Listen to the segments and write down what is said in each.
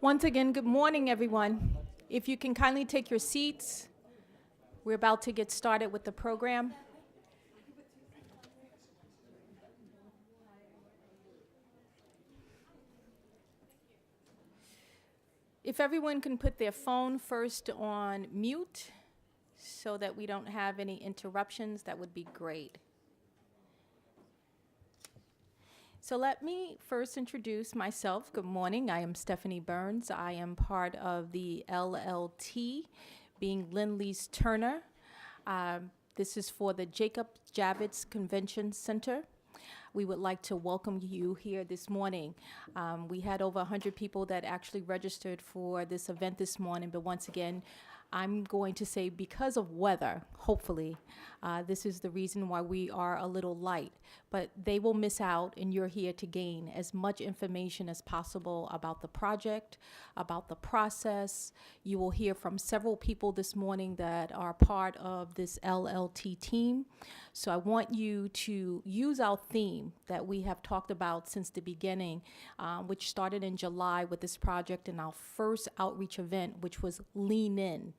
Once again, good morning, everyone. If you can kindly take your seats, we're about to get started with the program. If everyone can put their phone first on mute so that we don't have any interruptions, that would be great. So let me first introduce myself. Good morning. I am Stephanie Burns. I am part of the LLT, being Lindley's Turner. This is for the Jacob Javits Convention Center. We would like to welcome you here this morning. We had over 100 people that actually registered for this event this morning, but once again, I'm going to say because of weather, hopefully, this is the reason why we are a little light. But they will miss out, and you're here to gain as much information as possible about the project, about the process. You will hear from several people this morning that are part of this LLT team. So I want you to use our theme that we have talked about since the beginning, which started in July with this project and our first outreach event, which was Lean In.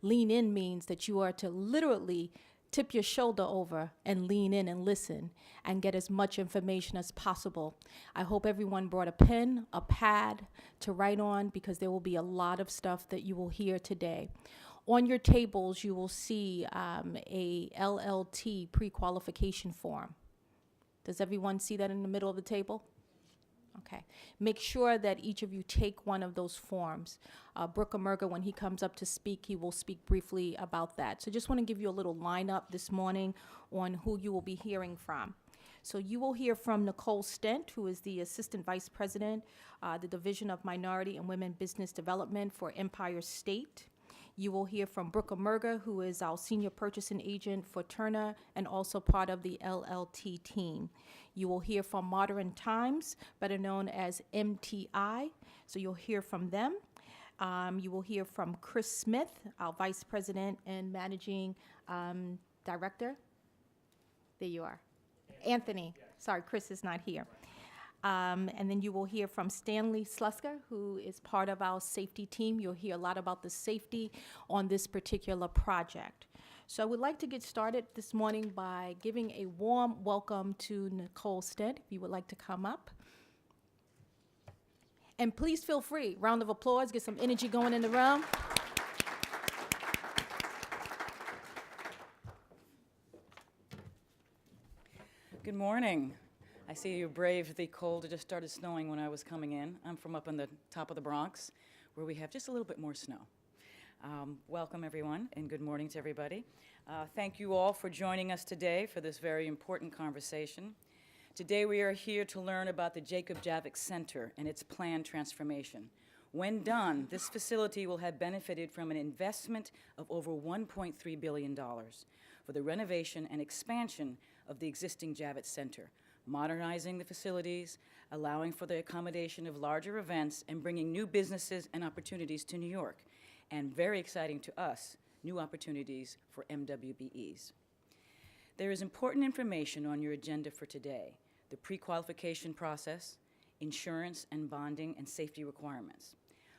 Lean in means that you are to literally tip your shoulder over and lean in and listen and get as much information as possible. I hope everyone brought a pen, a pad to write on, because there will be a lot of stuff that you will hear today. On your tables, you will see a LLT pre-qualification form. Does everyone see that in the middle of the table? Okay. Make sure that each of you take one of those forms. Brooke Amerga, when he comes up to speak, he will speak briefly about that. So just want to give you a little lineup this morning on who you will be hearing from. So you will hear from Nicole Stent, who is the Assistant Vice President, the Division of Minority and Women Business Development for Empire State. You will hear from Brooke Amerga, who is our Senior Purchasing Agent for Turner and also part of the LLT team. You will hear from Modern Times, better known as MTI, so you'll hear from them. You will hear from Chris Smith, our Vice President and Managing Director. There you are. Anthony. Sorry, Chris is not here. And then you will hear from Stanley Slusker, who is part of our safety team. You'll hear a lot about the safety on this particular project. So I would like to get started this morning by giving a warm welcome to Nicole Stent, if you would like to come up. And please feel free, round of applause, get some energy going in the room. Good morning. I see you braved the cold. It just started snowing when I was coming in. I'm from up on the top of the Bronx, where we have just a little bit more snow. Welcome, everyone, and good morning to everybody. Thank you all for joining us today for this very important conversation. Today we are here to learn about the Jacob Javits Center and its planned transformation. When done, this facility will have benefited from an investment of over $1.3 billion for the renovation and expansion of the existing Javits Center, modernizing the facilities, allowing for the accommodation of larger events, and bringing new businesses and opportunities to New York. And very exciting to us, new opportunities for MWBEs. There is important information on your agenda for today: the pre-qualification process, insurance and bonding and safety requirements.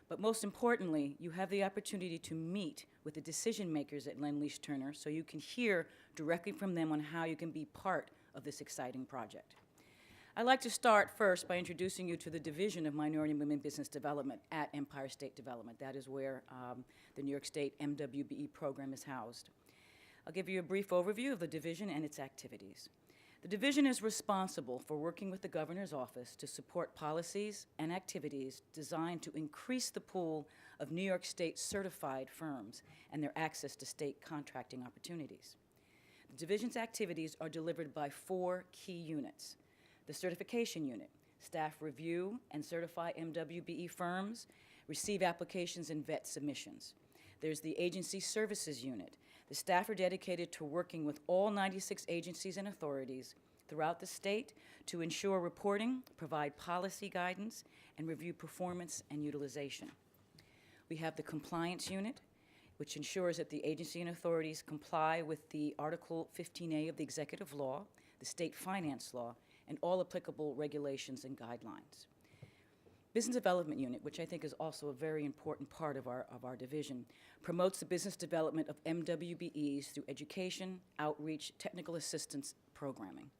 But most importantly, you have the opportunity to meet with the decision makers at Lindley's Turner so you can hear directly from them on how you can be part of this exciting project. I'd like to start first by introducing you to the Division of Minority and Women Business Development at Empire State Development. That is where the New York State MWBE program is housed. I'll give you a brief overview of the division and its activities. The division is responsible for working with the governor's office to support policies and activities designed to increase the pool of New York State certified firms and their access to state contracting opportunities. The division's activities are delivered by 4 key units: the certification unit, staff review and certify MWBE firms, receive applications and vet submissions. There's the agency services unit. The staff are dedicated to working with all 96 agencies and authorities throughout the state to ensure reporting, provide policy guidance, and review performance and utilization. We have the compliance unit, which ensures that the agency and authorities comply with the Article 15A of the Executive Law, the state finance law, and all applicable regulations and guidelines. Business Development Unit, which I think is also a very important part of our division, promotes the business development of MWBEs through education, outreach, technical assistance, programming.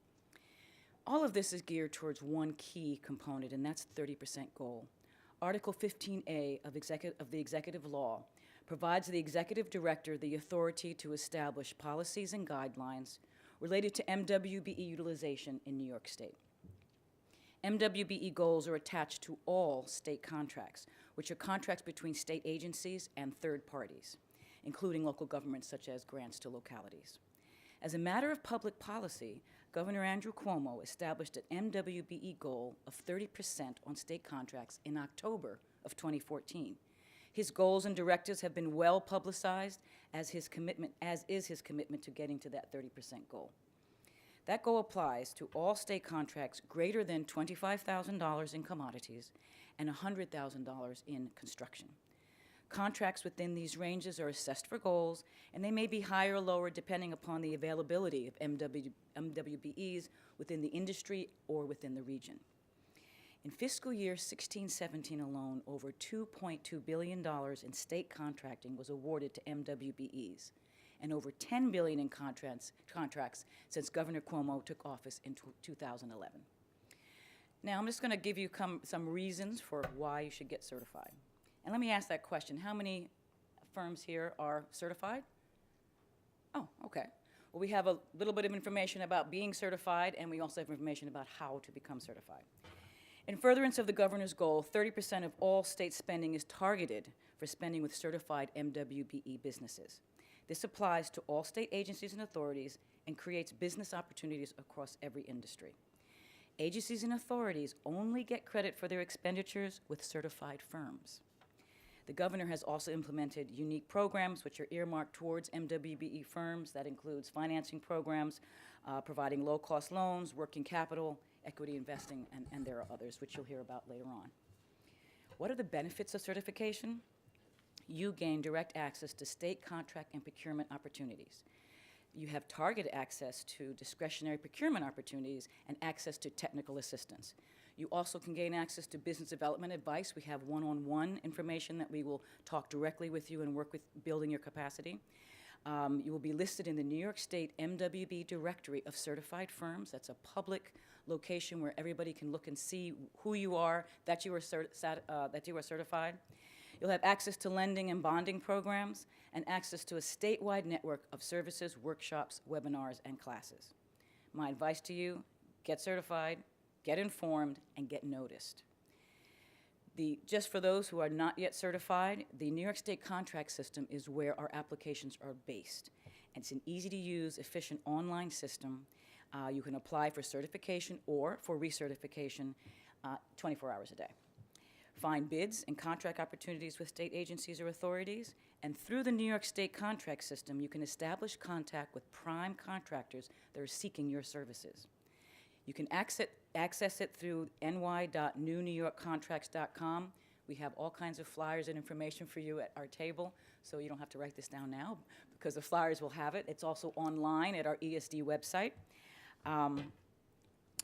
All of this is geared towards one key component, and that's the 30% goal. Article 15A of the Executive Law provides the Executive Director the authority to establish policies and guidelines related to MWBE utilization in New York State. MWBE goals are attached to all state contracts, which are contracts between state agencies and third parties, including local governments such as grants to localities. As a matter of public policy, Governor Andrew Cuomo established an MWBE goal of 30% on state contracts in October of 2014. His goals and directives have been well publicized, as is his commitment to getting to that 30% goal. That goal applies to all state contracts greater than $25,000 in commodities and $100,000 in construction. Contracts within these ranges are assessed for goals, and they may be higher or lower depending upon the availability of MWBEs within the industry or within the region. In fiscal year 16-17 alone, over $2.2 billion in state contracting was awarded to MWBEs, and over $10 billion in contracts since Governor Cuomo took office in 2011. Now, I'm just going to give you some reasons for why you should get certified. And let me ask that question. How many firms here are certified? Oh, okay. Well, we have a little bit of information about being certified, and we also have information about how to become certified. In furtherance of the governor's goal, 30% of all state spending is targeted for spending with certified MWBE businesses. This applies to all state agencies and authorities and creates business opportunities across every industry. Agencies and authorities only get credit for their expenditures with certified firms. The governor has also implemented unique programs which are earmarked towards MWBE firms. That includes financing programs, providing low-cost loans, working capital, equity investing, and there are others which you'll hear about later on. What are the benefits of certification? You gain direct access to state contract and procurement opportunities. You have targeted access to discretionary procurement opportunities and access to technical assistance. You also can gain access to business development advice. We have one-on-one information that we will talk directly with you and work with building your capacity. You will be listed in the New York State MWB Directory of Certified Firms. That's a public location where everybody can look and see who you are, that you are certified. You'll have access to lending and bonding programs and access to a statewide network of services, workshops, webinars, and classes. My advice to you, get certified, get informed, and get noticed. Just for those who are not yet certified, the New York State contract system is where our applications are based. And it's an easy-to-use, efficient online system. You can apply for certification or for recertification 24 hours a day. Find bids and contract opportunities with state agencies or authorities, and through the New York State contract system, you can establish contact with prime contractors that are seeking your services. You can access it through ny.newnewyorkcontracts.com. We have all kinds of flyers and information for you at our table, so you don't have to write this down now because the flyers will have it. It's also online at our ESD website.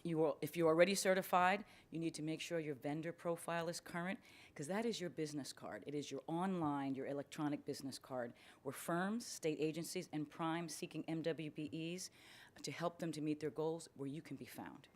If you're already certified, you need to make sure your vendor profile is current, because that is your business card. It is your online, your electronic business card, where firms, state agencies, and primes seeking MWBEs to help them to meet their goals, where you can be found.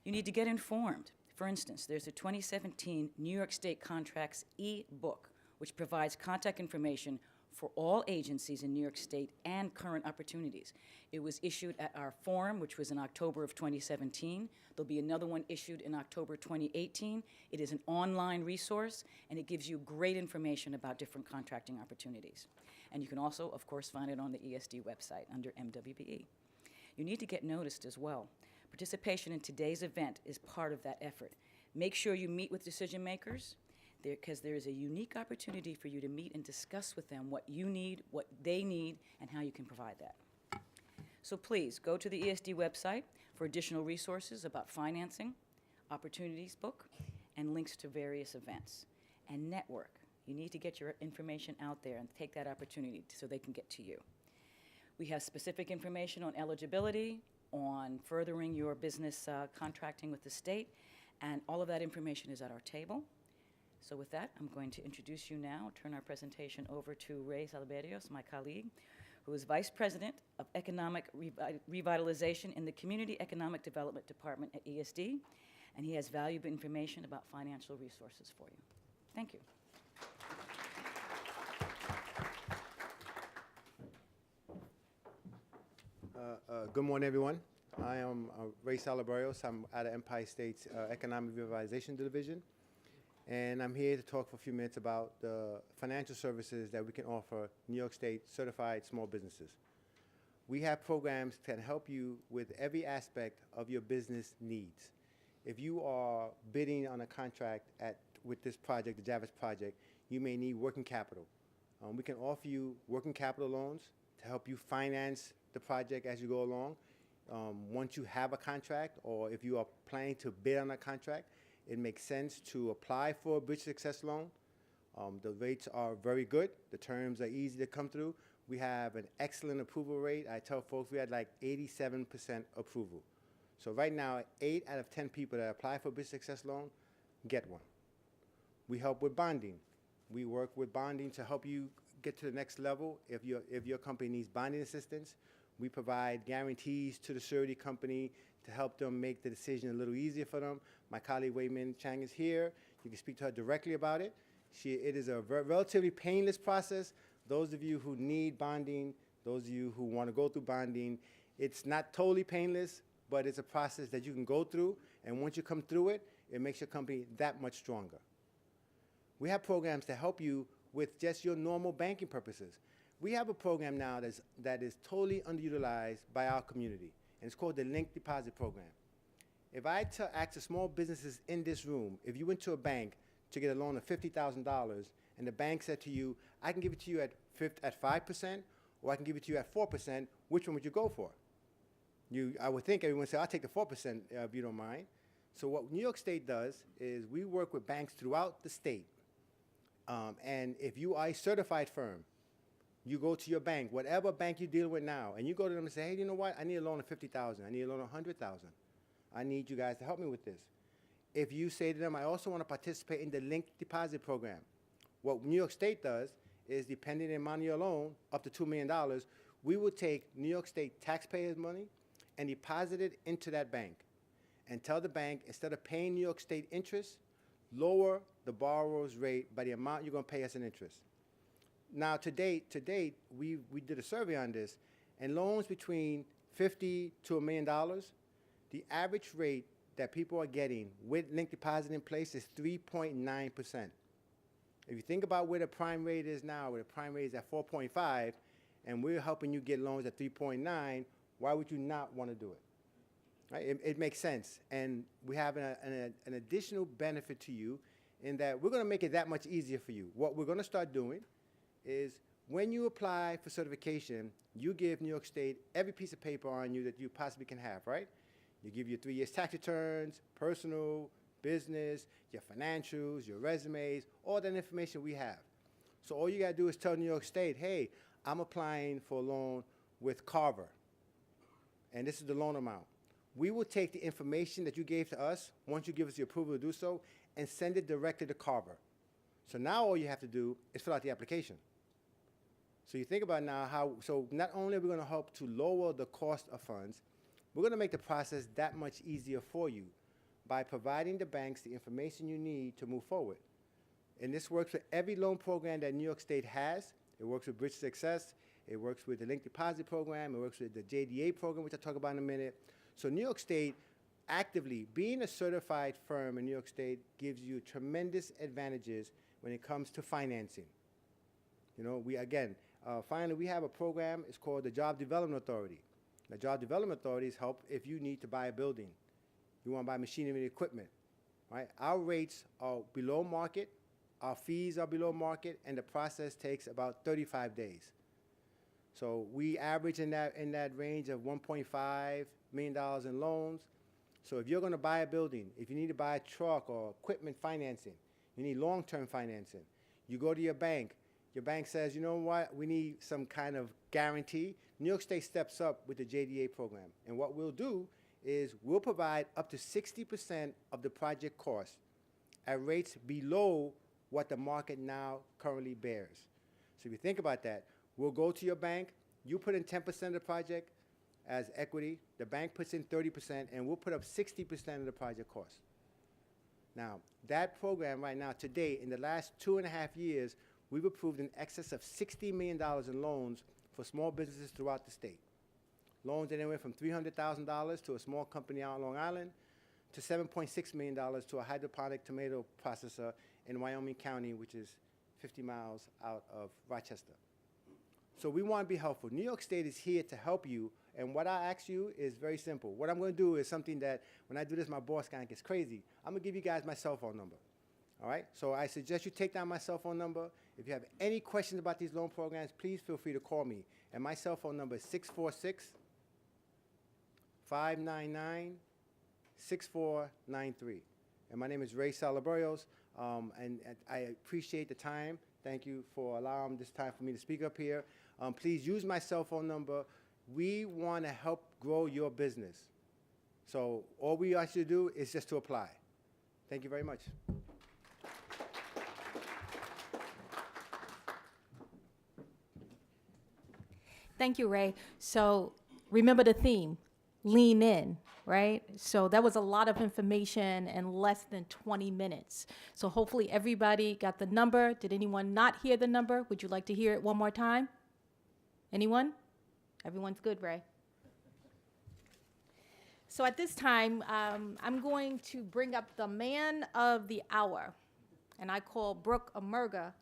You need to get informed. For instance, there's a 2017 New York State Contracts e-book, which provides contact information for all agencies in New York State and current opportunities. It was issued at our forum, which was in October of 2017. There'll be another one issued in October 2018. It is an online resource, and it gives you great information about different contracting opportunities. And you can also, of course, find it on the ESD website under MWBE. You need to get noticed as well. Participation in today's event is part of that effort. Make sure you meet with decision makers, because there is a unique opportunity for you to meet and discuss with them what you need, what they need, and how you can provide that. So please, go to the ESD website for additional resources about financing, opportunities book, and links to various events. And network. You need to get your information out there and take that opportunity so they can get to you. We have specific information on eligibility, on furthering your business contracting with the state, And all of that information is at our table. So with that, I'm going to introduce you now, turn our presentation over to Ray Salaberios, my colleague, who is Vice President of Economic Revitalization in the Community Economic Development Department at ESD, and he has valuable information about financial resources for you. Thank you. Good morning, everyone. I am Ray Salaberios. I'm out of Empire State's Economic Revitalization Division, and I'm here to talk for a few minutes about the financial services that we can offer New York State certified small businesses. We have programs that can help you with every aspect of your business needs. If you are bidding on a contract with this project, the Javits project, you may need working capital. We can offer you working capital loans to help you finance the project as you go along. Once you have a contract, or if you are planning to bid on a contract, it makes sense to apply for a bridge success loan. The rates are very good. The terms are easy to come through. We have an excellent approval rate. I tell folks we had like 87% approval. So right now, 8 out of 10 people that apply for a bridge success loan get one. We help with bonding. We work with bonding to help you get to the next level. If your company needs bonding assistance, we provide guarantees to the surety company to help them make the decision a little easier for them. My colleague Wei Min Chang is here. You can speak to her directly about it. It is a relatively painless process. Those of you who need bonding, those of you who want to go through bonding, it's not totally painless, but it's a process that you can go through. And once you come through it, it makes your company that much stronger. We have programs to help you with just your normal banking purposes. We have a program now that is totally underutilized by our community, and it's called the Link Deposit Program. If I ask the small businesses in this room, if you went to a bank to get a loan of $50,000 and the bank said to you, I can give it to you at 5%, or I can give it to you at 4%, which one would you go for? I would think everyone would say, I'll take the 4% if you don't mind. So what New York State does is we work with banks throughout the state. And if you are a certified firm, you go to your bank, whatever bank you're dealing with now, and you go to them and say, hey, you know what? I need a loan of $50,000. I need a loan of $100,000. I need you guys to help me with this. If you say to them, I also want to participate in the linked deposit program, what New York State does is, depending on the amount of your loan, up to $2 million, we would take New York State taxpayers' money and deposit it into that bank and tell the bank, instead of paying New York State interest, lower the borrower's rate by the amount you're going to pay us in interest. Now, to date, we did a survey on this, and loans between $50 to $1 million, the average rate that people are getting with linked deposit in place is 3.9%. If you think about where the prime rate is now, where the prime rate is at 4.5, and we're helping you get loans at 3.9, why would you not want to do it? Right? It makes sense, and we have an additional benefit to you in that we're going to make it that much easier for you. What we're going to start doing is, when you apply for certification, you give New York State every piece of paper on you that you possibly can have, right? You give your 3 years tax returns, personal, business, your financials, your resumes, all that information we have. So all you got to do is tell New York State, hey, I'm applying for a loan with Carver, and this is the loan amount. We will take the information that you gave to us, once you give us the approval to do so, and send it directly to Carver. So now all you have to do is fill out the application. So you think about now so not only are we going to help to lower the cost of funds, we're going to make the process that much easier for you by providing the banks the information you need to move forward. And this works with every loan program that New York State has. It works with Bridge Success. It works with the Link Deposit Program. It works with the JDA program, which I'll talk about in a minute. So New York State, actively, being a certified firm in New York State gives you tremendous advantages when it comes to financing. You know, finally, we have a program. It's called the Job Development Authority. The Job Development Authorities help if you need to buy a building. You want to buy machinery and equipment, right? Our rates are below market. Our fees are below market, and the process takes about 35 days. So we average in that range of $1.5 million in loans. So if you're going to buy a building, if you need to buy a truck or equipment financing, you need long-term financing. You go to your bank. Your bank says, you know what, we need some kind of guarantee. New York State steps up with the JDA program. And what we'll do is we'll provide up to 60% of the project cost at rates below what the market now currently bears. So if you think about that, we'll go to your bank, you put in 10% of the project as equity, the bank puts in 30%, and we'll put up 60% of the project cost. Now, that program right now, today, in the last 2.5 years, we've approved in excess of $60 million in loans for small businesses throughout the state. Loans anywhere from $300,000 to a small company out on Long Island to $7.6 million to a hydroponic tomato processor in Wyoming County, which is 50 miles out of Rochester. So we want to be helpful. New York State is here to help you, and what I ask you is very simple. What I'm going to do is something that, when I do this, my boss kind of gets crazy. I'm going to give you guys my cell phone number. All right? So I suggest you take down my cell phone number. If you have any questions about these loan programs, please feel free to call me. And my cell phone number is 646-599-6493. And my name is Ray Salaberrios, and I appreciate the time. Thank you for allowing this time for me to speak up here. Please use my cell phone number. We want to help grow your business. So all we ask you to do is just to apply. Thank you very much. Thank you, Ray. So remember the theme, lean in, right? So that was a lot of information in less than 20 minutes. So hopefully everybody got the number. Did anyone not hear the number? Would you like to hear it one more time? Anyone? Everyone's good, Ray. So at this time, I'm going to bring up the man of the hour. And I call Brooke Amerga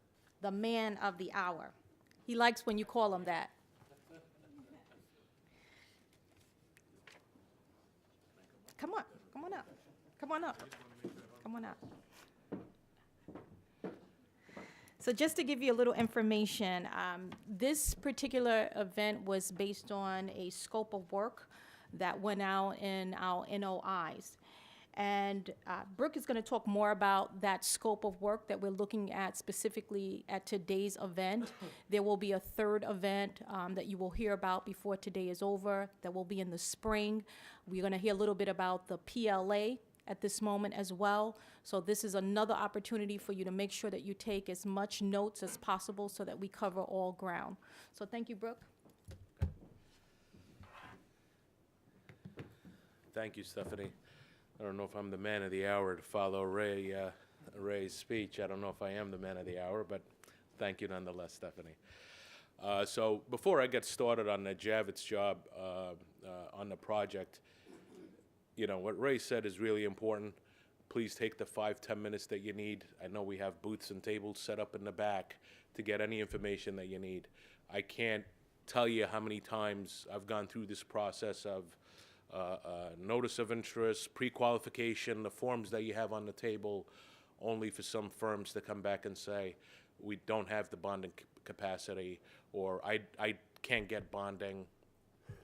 the man of the hour. He likes when you call him that. Come on up, come on up, come on up. So just to give you a little information, this particular event was based on a scope of work that went out in our NOIs. And Brooke is going to talk more about that scope of work that we're looking at specifically at today's event. There will be a third event that you will hear about before today is over that will be in the spring. We're going to hear a little bit about the PLA at this moment as well. So this is another opportunity for you to make sure that you take as much notes as possible so that we cover all ground. So thank you, Brooke. Thank you, Stephanie. I don't know if I'm the man of the hour to follow Ray's speech. I don't know if I am the man of the hour, but thank you nonetheless, Stephanie. So before I get started on the Javits job on the project, you know, what Ray said is really important. Please take the 5-10 minutes that you need. I know we have booths and tables set up in the back to get any information that you need. I can't tell you how many times I've gone through this process of notice of interest, pre-qualification, the forms that you have on the table, only for some firms to come back and say, we don't have the bonding capacity, or I can't get bonding,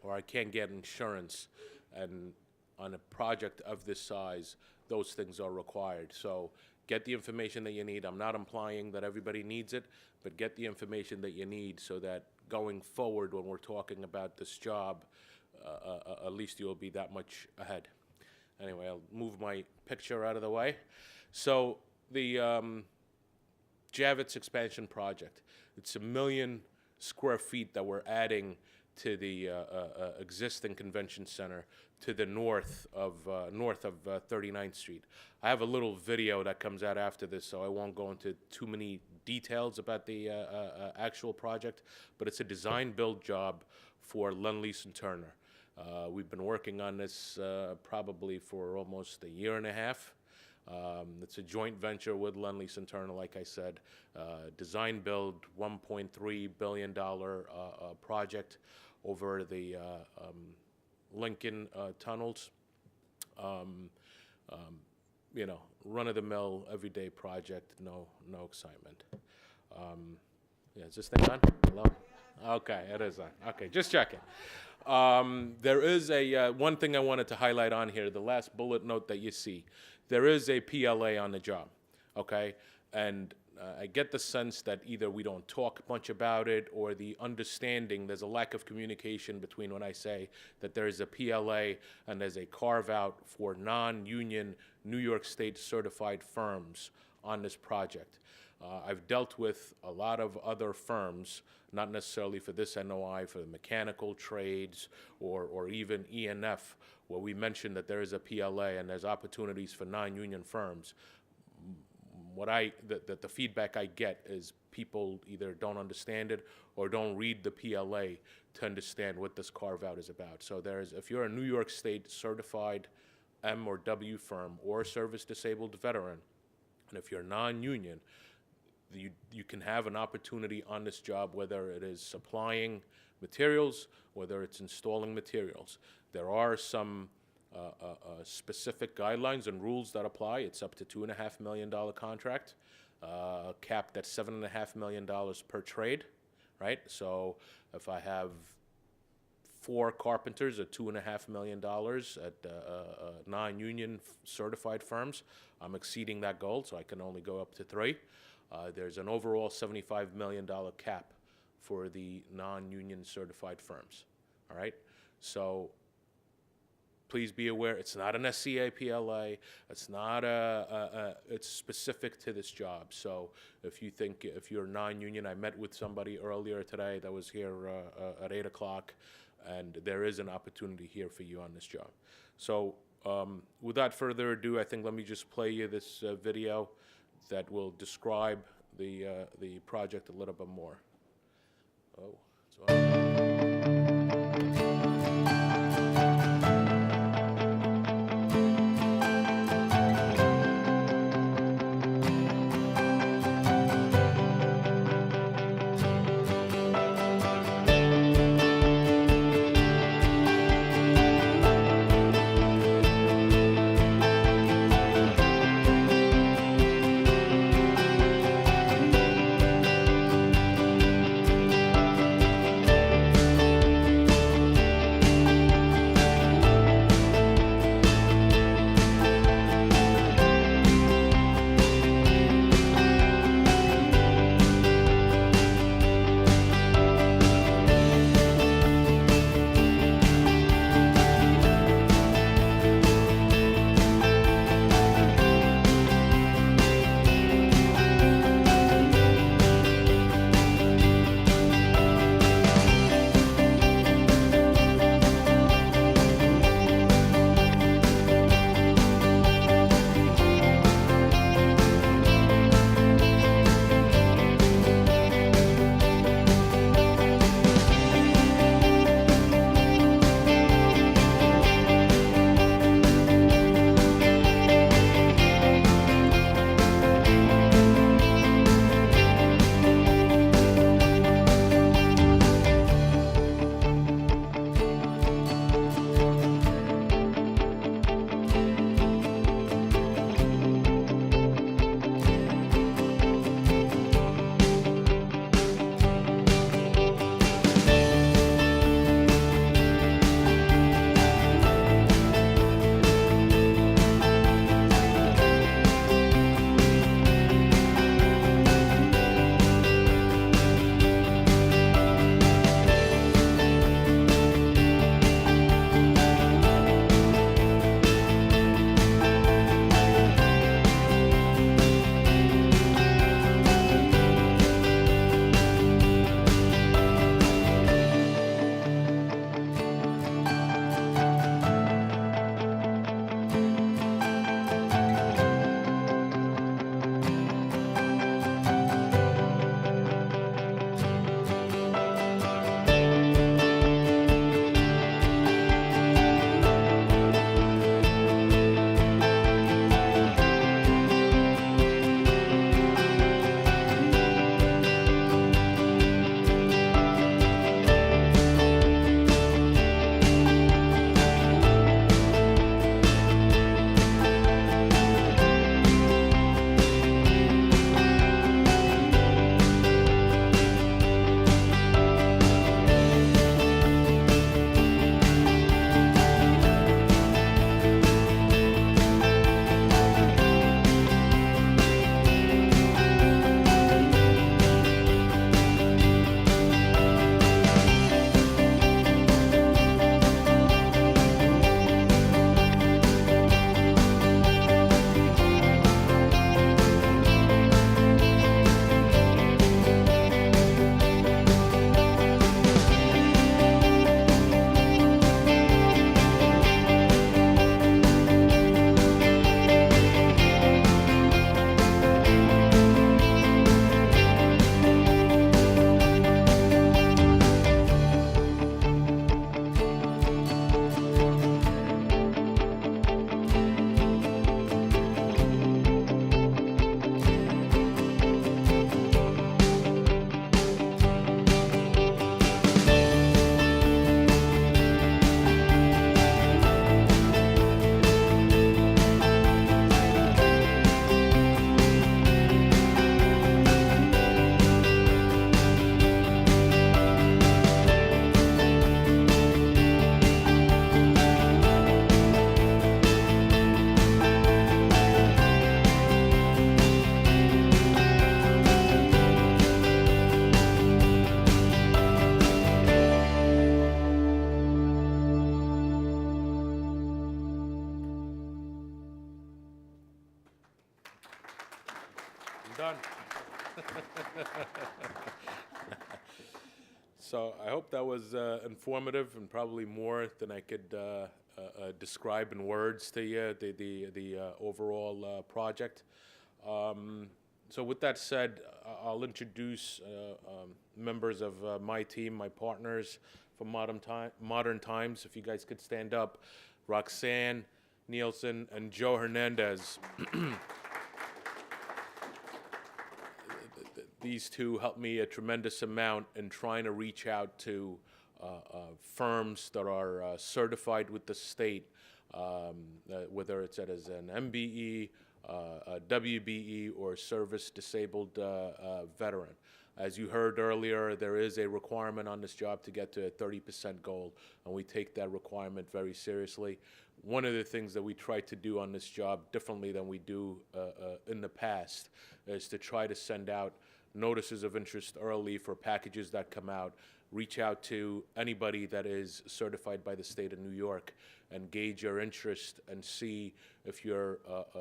or I can't get insurance. And on a project of this size, those things are required. So get the information that you need. I'm not implying that everybody needs it, but get the information that you need so that going forward when we're talking about this job, at least you'll be that much ahead. Anyway, I'll move my picture out of the way. So the Javits expansion project, it's 1 million square feet that we're adding to the existing convention center to the north of 39th Street. I have a little video that comes out after this, so I won't go into too many details about the actual project, but it's a design-build job for Lend-Lease and Turner. We've been working on this probably for almost 1.5 years. It's a joint venture with Lend-Lease and Turner, like I said. Design-build, $1.3 billion project over the Lincoln tunnels. You know, run-of-the-mill, everyday project, no excitement. Yeah, is this thing on? Hello? Okay, it is on. Okay, just checking. There is a one thing I wanted to highlight on here, the last bullet note that you see. There is a PLA on the job, okay? And I get the sense that either we don't talk much about it or the understanding, there's a lack of communication between when I say that there is a PLA and there's a carve-out for non-union New York State certified firms on this project. I've dealt with a lot of other firms, not necessarily for this NOI, for the mechanical trades or even E&F, where we mentioned that there is a PLA and there's opportunities for non-union firms. The feedback I get is people either don't understand it or don't read the PLA to understand what this carve-out is about. So if you're a New York State certified M or W firm or service-disabled veteran, and if you're non-union, you can have an opportunity on this job, whether it is supplying materials, whether it's installing materials. There are some specific guidelines and rules that apply. It's up to $2.5 million contract, capped at $7.5 million per trade, right? So if I have 4 carpenters at $2.5 million at non-union certified firms, I'm exceeding that goal, so I can only go up to 3. There's an overall $75 million cap for the non-union certified firms, all right? So please be aware, it's not an SCA PLA, it's not it's specific to this job. So if you're non-union, I met with somebody earlier today that was here at 8 o'clock, and there is an opportunity here for you on this job. So without further ado, I think let me just play you this video that will describe the project a little bit more. Oh, so. I'm done. So I hope that was informative and probably more than I could describe in words to you, the overall project. So with that said, I'll introduce members of my team, my partners from Modern Times. If you guys could stand up. Roxanne Nielsen and Joe Hernandez. These two helped me a tremendous amount in trying to reach out to firms that are certified with the state, whether it's as an MBE, a WBE, or service disabled veteran. As you heard earlier, there is a requirement on this job to get to a 30% goal, and we take that requirement very seriously. One of the things that we try to do on this job differently than we do in the past is to try to send out notices of interest early for packages that come out, reach out to anybody that is certified by the state of New York and gauge your interest and see if you're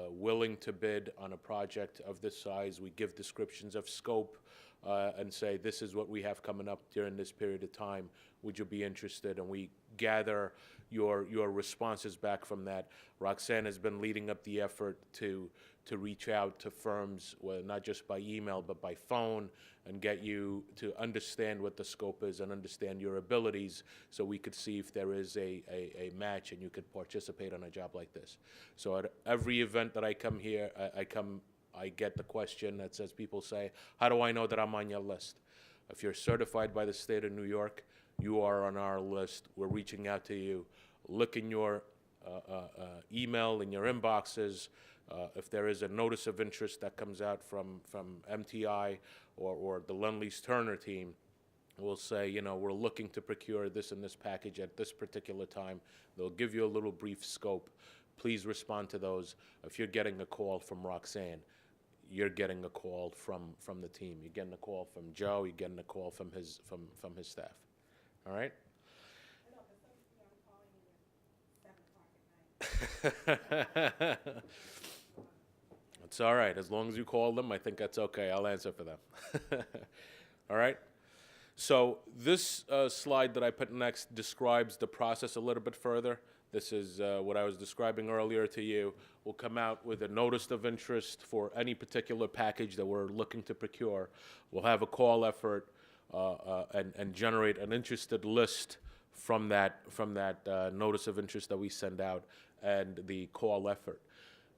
willing to bid on a project of this size. We give descriptions of scope and say, this is what we have coming up during this period of time. Would you be interested? And we gather your responses back from that. Roxanne has been leading up the effort to reach out to firms, well, not just by email, but by phone, and get you to understand what the scope is and understand your abilities so we could see if there is a match and you could participate on a job like this. So at every event that I come here, I get the question that says, people say, how do I know that I'm on your list? If you're certified by the state of New York, you are on our list. We're reaching out to you. Look in your email, in your inboxes. If there is a notice of interest that comes out from MTI or the Lend-Lease Turner team, we'll say, you know, we're looking to procure this and this package at this particular time. They'll give you a little brief scope. Please respond to those. If you're getting a call from Roxanne, you're getting a call from the team. You're getting a call from Joe. You're getting a call from his staff. All right? It's all right. As long as you call them, I think that's okay. I'll answer for them. All right? So this slide that I put next describes the process a little bit further. This is what I was describing earlier to you. We'll come out with a notice of interest for any particular package that we're looking to procure. We'll have a call effort and generate an interested list from that notice of interest that we send out and the call effort.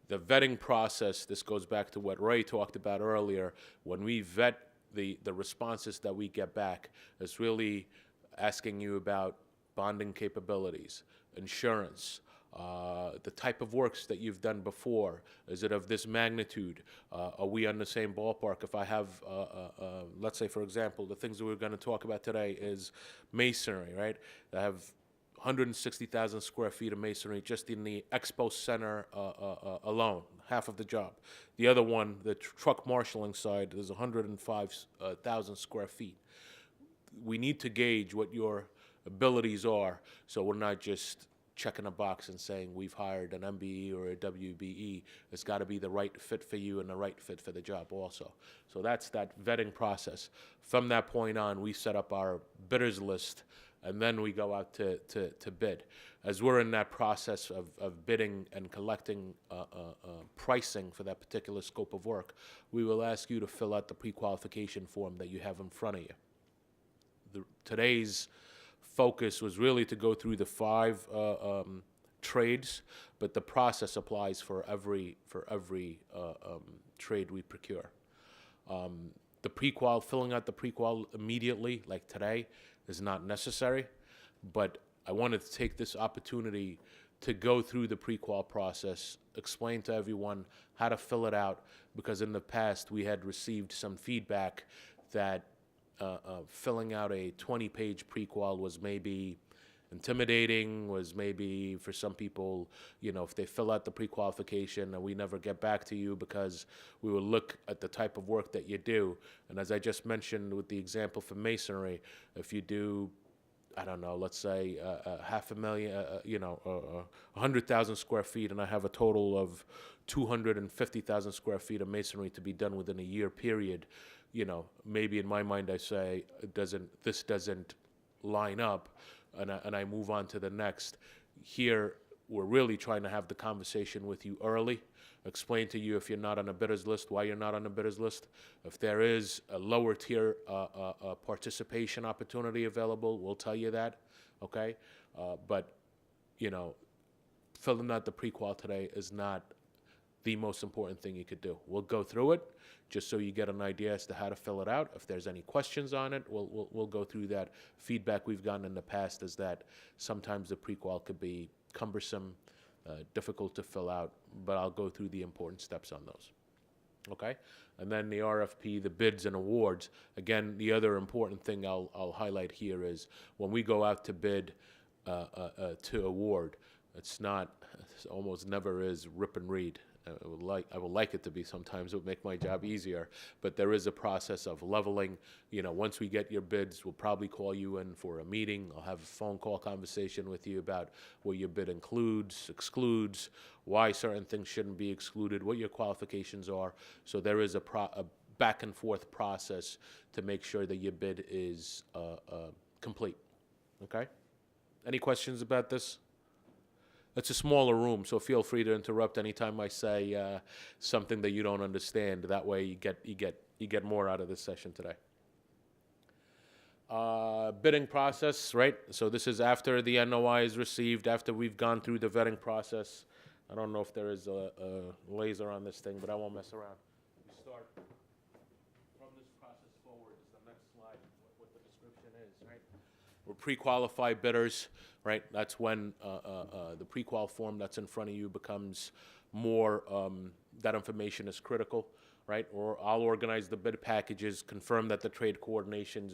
The vetting process, this goes back to what Ray talked about earlier. When we vet the responses that we get back, it's really asking you about bonding capabilities, insurance, the type of works that you've done before. Is it of this magnitude? Are we on the same ballpark? If I have, let's say, for example, the things that we're going to talk about today is masonry, right? I have 160,000 square feet of masonry just in the expo center alone, half of the job. The other one, the truck marshaling side, is 105,000 square feet. We need to gauge what your abilities are, so we're not just checking a box and saying we've hired an MBE or a WBE. It's got to be the right fit for you and the right fit for the job also. So that's that vetting process. From that point on, we set up our bidders list, and then we go out to bid. As we're in that process of bidding and collecting pricing for that particular scope of work, we will ask you to fill out the pre-qualification form that you have in front of you. Today's focus was really to go through the 5 trades, but the process applies for every trade we procure. The pre-qual, filling out the pre-qual immediately, like today, is not necessary, but I wanted to take this opportunity to go through the pre-qual process, explain to everyone how to fill it out, because in the past we had received some feedback that filling out a 20-page pre-qual was maybe intimidating, was maybe for some people, you know, if they fill out the pre-qualification and we never get back to you because we will look at the type of work that you do. And as I just mentioned with the example for masonry, if you do, I don't know, let's say 500,000, 100,000 square feet, and I have a total of 250,000 square feet of masonry to be done within a year period, maybe in my mind I say this doesn't line up, and I move on to the next. Here, we're really trying to have the conversation with you early, explain to you if you're not on a bidders list, why you're not on a bidders list. If there is a lower tier participation opportunity available, we'll tell you that, okay? But, filling out the pre-qual today is not the most important thing you could do. We'll go through it just so you get an idea as to how to fill it out. If there's any questions on it, we'll go through that. Feedback we've gotten in the past is that sometimes the pre-qual could be cumbersome, difficult to fill out, but I'll go through the important steps on those. Okay? And then the RFP, the bids and awards. Again, the other important thing I'll highlight here is when we go out to bid to award, it's almost never is rip and read. I would like it to be sometimes. It would make my job easier. But there is a process of leveling. Once we get your bids, we'll probably call you in for a meeting. I'll have a phone call conversation with you about what your bid includes, excludes, why certain things shouldn't be excluded, what your qualifications are. So there is a back and forth process to make sure that your bid is complete. Okay? Any questions about this? It's a smaller room, so feel free to interrupt anytime I say something that you don't understand. That way, you get more out of this session today. Bidding process, right? So this is after the NOI is received, after we've gone through the vetting process. I don't know if there is a laser on this thing, but I won't mess around. We start from this process forward. Is the next slide what the description is, right? We're pre-qualified bidders, right? That's when the pre-qual form that's in front of you becomes more, that information is critical, right? Or I'll organize the bid packages, confirm that the trade coordination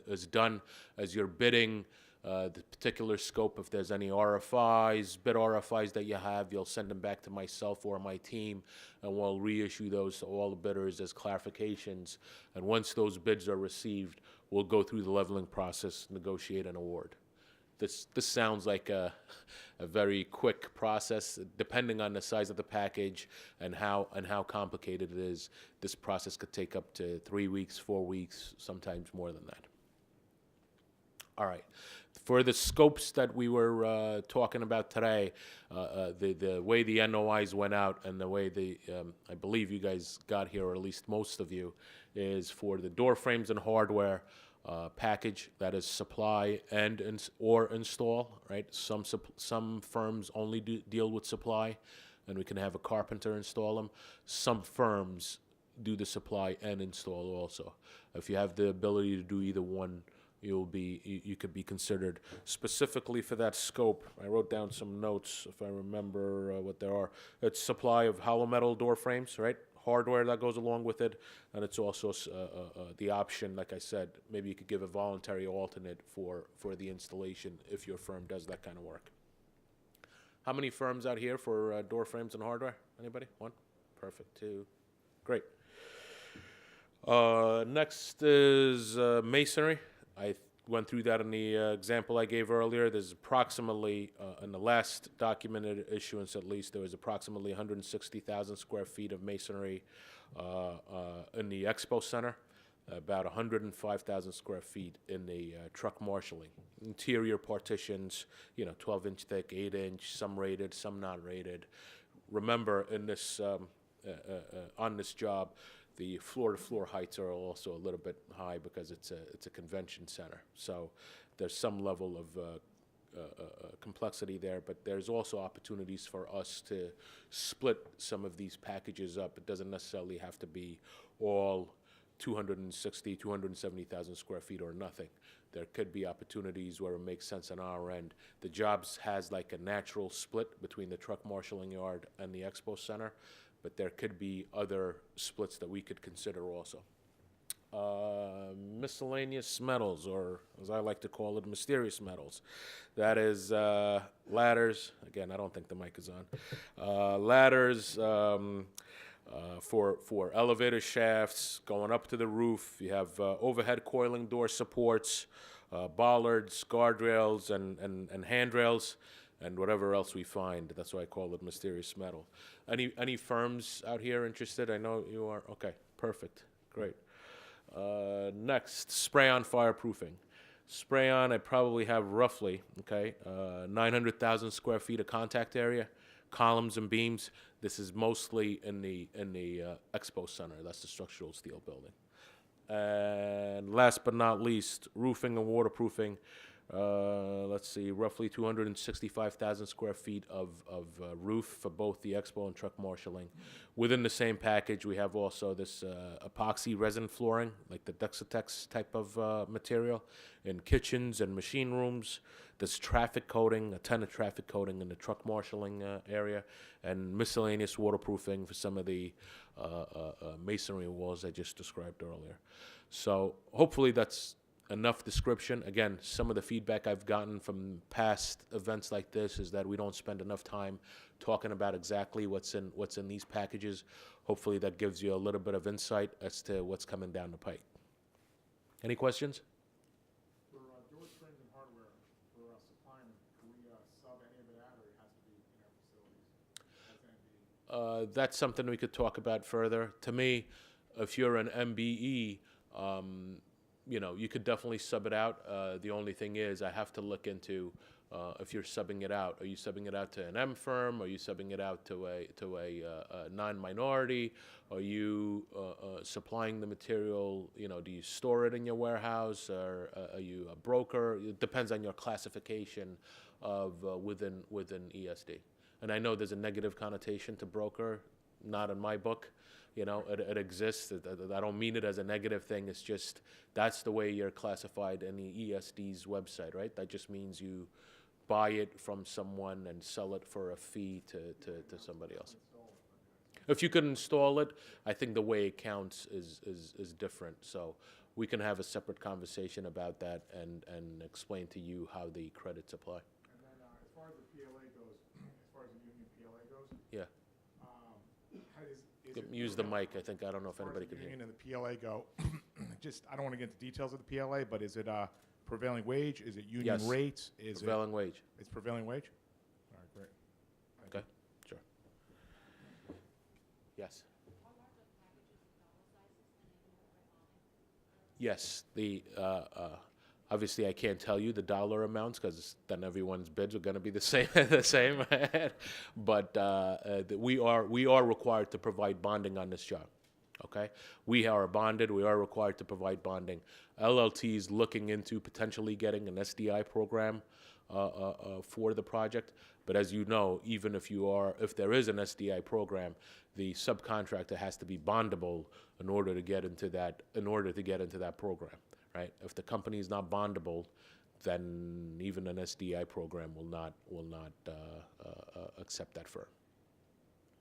is done as you're bidding, the particular scope. If there's any RFIs, bid RFIs that you have, you'll send them back to myself or my team, and we'll reissue those to all the bidders as clarifications. And once those bids are received, we'll go through the leveling process, negotiate an award. This sounds like a very quick process. Depending on the size of the package and how complicated it is, this process could take up to 3 weeks, 4 weeks, sometimes more than that. All right. For the scopes that we were talking about today, the way the NOIs went out and the way I believe you guys got here, or at least most of you, is for the door frames and hardware package, that is supply or install, right? Some firms only deal with supply, and we can have a carpenter install them. Some firms do the supply and install also. If you have the ability to do either one, you could be considered. Specifically for that scope, I wrote down some notes if I remember what there are. It's supply of hollow metal door frames, right? Hardware that goes along with it, and it's also the option, like I said, maybe you could give a voluntary alternate for the installation if your firm does that kind of work. How many firms out here for door frames and hardware? Anybody? One? Perfect. Two. Great. Next is masonry. I went through that in the example I gave earlier. There's approximately, in the last documented issuance at least, there was approximately 160,000 square feet of masonry in the Expo Center, about 105,000 square feet in the truck marshaling. Interior partitions, 12-inch thick, 8-inch, some rated, some not rated. Remember, in this on this job, the floor-to-floor heights are also a little bit high because it's a convention center. So there's some level of complexity there, but there's also opportunities for us to split some of these packages up. It doesn't necessarily have to be all 270,000 square feet or nothing. There could be opportunities where it makes sense on our end. The jobs has like a natural split between the truck marshaling yard and the Expo Center, but there could be other splits that we could consider also. Miscellaneous metals, or as I like to call it, mysterious metals. That is ladders. Again, I don't think the mic is on. Ladders for elevator shafts going up to the roof. You have overhead coiling door supports, bollards, guardrails, and handrails. and whatever else we find. That's why I call it mysterious metal. Any firms out here interested? I know you are. Okay, perfect, great. Next, spray-on fireproofing. Spray-on, I probably have roughly, 900,000 square feet of contact area, columns and beams. This is mostly in the Expo Center. That's the structural steel building. And last but not least, roofing and waterproofing. Let's see, roughly 265,000 square feet of roof for both the Expo and truck marshaling. Within the same package, we have also this epoxy resin flooring, like the Dexatex type of material, in kitchens and machine rooms. There's traffic coating, a ton of traffic coating in the truck marshaling area, and miscellaneous waterproofing for some of the masonry walls I just described earlier. So hopefully that's enough description. Again, some of the feedback I've gotten from past events like this is that we don't spend enough time talking about exactly what's in these packages. Hopefully that gives you a little bit of insight as to what's coming down the pike. Any questions? For door springs and hardware, for supplying, can we sub any of it out, or it has to be in our facilities? That's something we could talk about further. To me, if you're an MBE, you could definitely sub it out. The only thing is, I have to look into if you're subbing it out. Are you subbing it out to an M firm? Are you subbing it out to a non-minority? Are you supplying the material? Do you store it in your warehouse, or are you a broker? It depends on your classification of within ESD. And I know there's a negative connotation to broker, not in my book. It exists. I don't mean it as a negative thing. It's just that's the way you're classified in the ESD's website, right? That just means you buy it from someone and sell it for a fee to somebody else. If you can install it, I think the way it counts is different. So we can have a separate conversation about that and explain to you how the credits apply. And then as far as the PLA goes, as far as the union PLA goes, Yeah. is it Use the mic. I don't know if as far anybody as the can hear. union and the PLA go, I don't want to get into details of the PLA, but is it prevailing wage? Is it union Yes. rates? Is Prevailing wage. It's prevailing wage? All right, great. Thank Okay, sure. Yes. Yes, obviously I can't tell you the dollar amounts because then everyone's bids are going to be the same. But we are required to provide bonding on this job. Okay, we are bonded. We are required to provide bonding. LLT is looking into potentially getting an SDI program for the project. But as you know, even if there is an SDI program, the subcontractor has to be bondable in order to get into that program, right? If the company is not bondable, then even an SDI program will not accept that firm.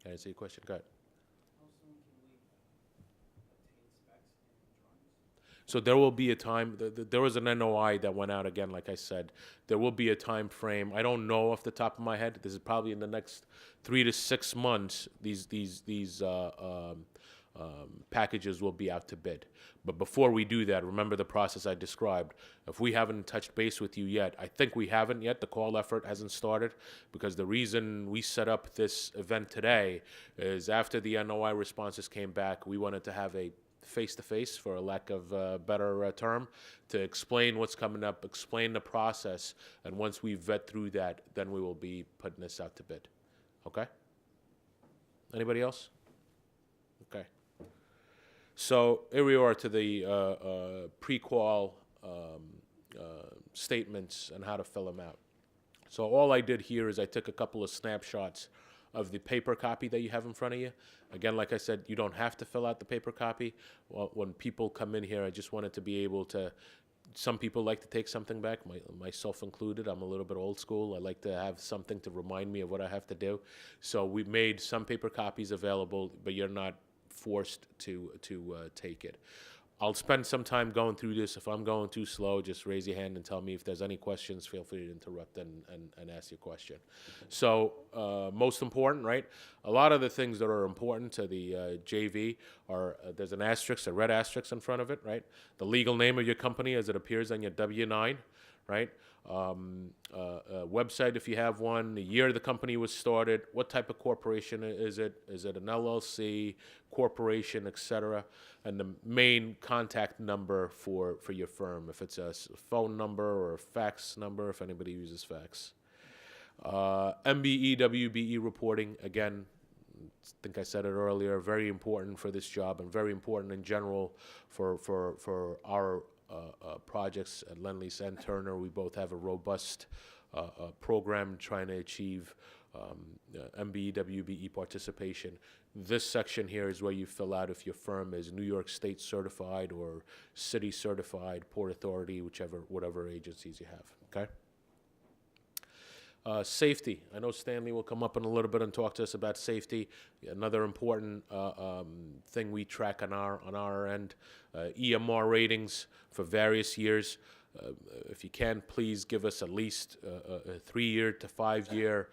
Can I answer your question? Go ahead. So there will be a time. There was an NOI that went out again. Like I said, there will be a time frame. I don't know off the top of my head. This is probably in the next 3 to 6 months. These packages will be out to bid. But before we do that, remember the process I described. If we haven't touched base with you yet, I think we haven't yet. The call effort hasn't started because the reason we set up this event today is after the NOI responses came back, we wanted to have a face-to-face, for a lack of a better term, to explain what's coming up, explain the process, and once we vet through that, then we will be putting this out to bid. Okay? Anybody else? Okay. So here we are to the pre-qual statements and how to fill them out. So all I did here is I took a couple of snapshots of the paper copy that you have in front of you. Again, like I said, you don't have to fill out the paper copy. Well, when people come in here, I just wanted to be able to, some people like to take something back, myself included. I'm a little bit old school. I like to have something to remind me of what I have to do. So we made some paper copies available, but you're not forced to take it. I'll spend some time going through this. If I'm going too slow, just raise your hand and tell me. If there's any questions, feel free to interrupt and ask your question. So most important, right? A lot of the things that are important to the JV are, there's an asterisk, a red asterisk in front of it, right? The legal name of your company as it appears on your W-9, right? website if you have one, the year the company was started, what type of corporation is it? Is it an LLC, corporation, etc.? And the main contact number for your firm, if it's a phone number or a fax number, if anybody uses fax. MBE, WBE reporting, again, I think I said it earlier, very important for this job and very important in general for our projects at Lend-Lease and Turner. We both have a robust program trying to achieve MBE, WBE participation. This section here is where you fill out if your firm is New York State certified or city certified, Port Authority, whatever agencies you have, okay? Safety. I know Stanley will come up in a little bit and talk to us about safety. Another important thing we track on our end, EMR ratings for various years. If you can, please give us at least a 3-year to 5-year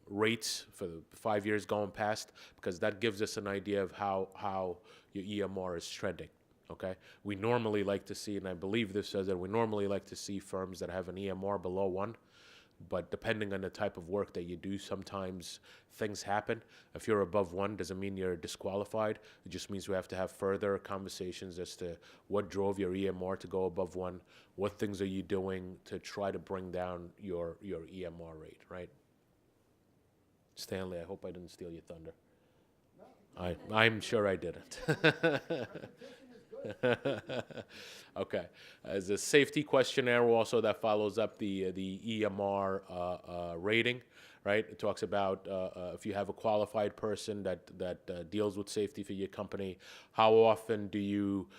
rates for the 5 years going past, because that gives us an idea of how your EMR is trending. Okay, we normally like to see, and I believe this says that we normally like to see firms that have an EMR below 1, but depending on the type of work that you do, sometimes things happen. If you're above 1, doesn't mean you're disqualified. It just means we have to have further conversations as to what drove your EMR to go above 1, what things are you doing to try to bring down your EMR rate, right? Stanley, I hope I didn't steal your thunder. I'm sure I didn't. Okay. As a safety questionnaire also that follows up the EMR rating, right? It talks about if you have a qualified person that deals with safety for your company, how often do you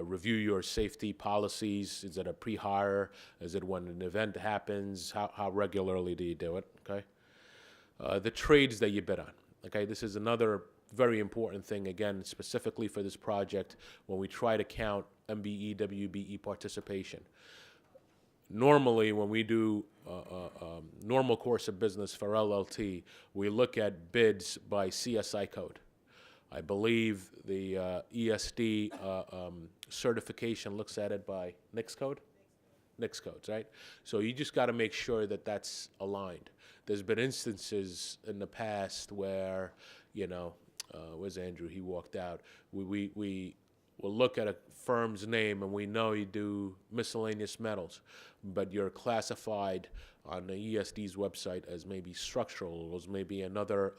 review your safety policies? Is it a pre-hire? Is it when an event happens? How regularly do you do it? Okay. The trades that you bid on. Okay, this is another very important thing, again, specifically for this project, when we try to count MBE, WBE participation. Normally, when we do normal course of business for LLT, we look at bids by CSI code. I believe the ESD certification looks at it by NICS code? NICS codes, right? So you just got to make sure that that's aligned. There's been instances in the past where, you know, where's Andrew? He walked out. We will look at a firm's name and we know you do miscellaneous metals, but you're classified on the ESD's website as maybe structural, or as maybe another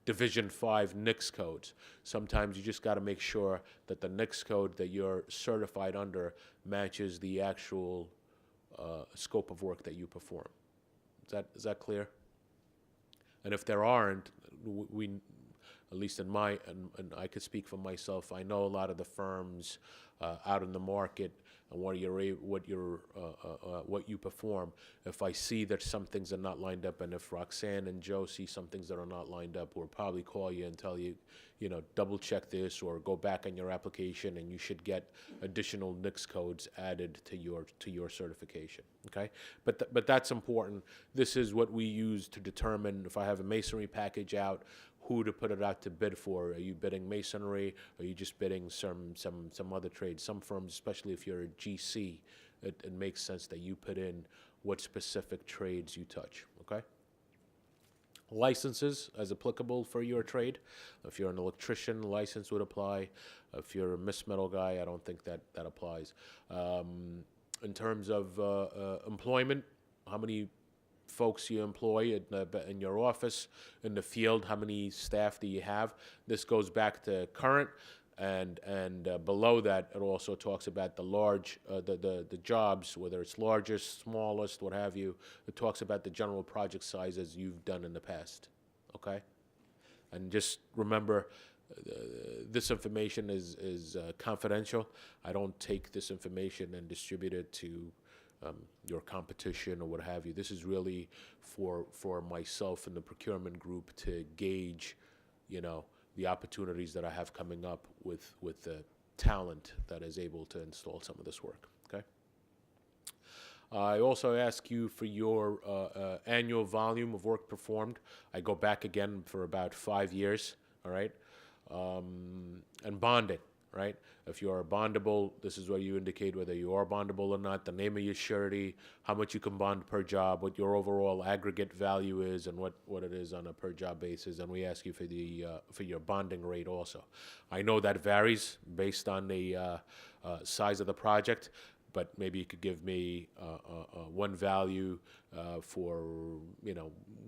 Division 5 NICS codes. Sometimes you just got to make sure that the NICS code that you're certified under matches the actual scope of work that you perform. Is that clear? And if there aren't, we at least in my, and I could speak for myself, I know a lot of the firms out in the market and what you perform. If I see that some things are not lined up, and if Roxanne and Joe see some things that are not lined up, we'll probably call you and tell you, you know, double check this or go back on your application, and you should get additional NICS codes added to your certification. Okay, but that's important. This is what we use to determine if I have a masonry package out, who to put it out to bid for. Are you bidding masonry? Are you just bidding some other trades? Some firms, especially if you're a GC, it makes sense that you put in what specific trades you touch, okay? Licenses as applicable for your trade. If you're an electrician, license would apply. If you're a Miss Metal guy, I don't think that applies. In terms of employment, how many folks you employ in your office, in the field, how many staff do you have? This goes back to current, and below that, it also talks about the large, the jobs, whether it's largest, smallest, what have you. It talks about the general project sizes you've done in the past, okay? And just remember, this information is confidential. I don't take this information and distribute it to your competition or what have you. This is really for myself and the procurement group to gauge, you know, the opportunities that I have coming up with the talent that is able to install some of this work, okay? I also ask you for your annual volume of work performed. I go back again for about 5 years, all right? And bonding. right? If you are bondable, this is where you indicate whether you are bondable or not, the name of your surety, how much you can bond per job, what your overall aggregate value is, and what it is on a per job basis. And we ask you for your bonding rate also. I know that varies based on the size of the project, but maybe you could give me one value for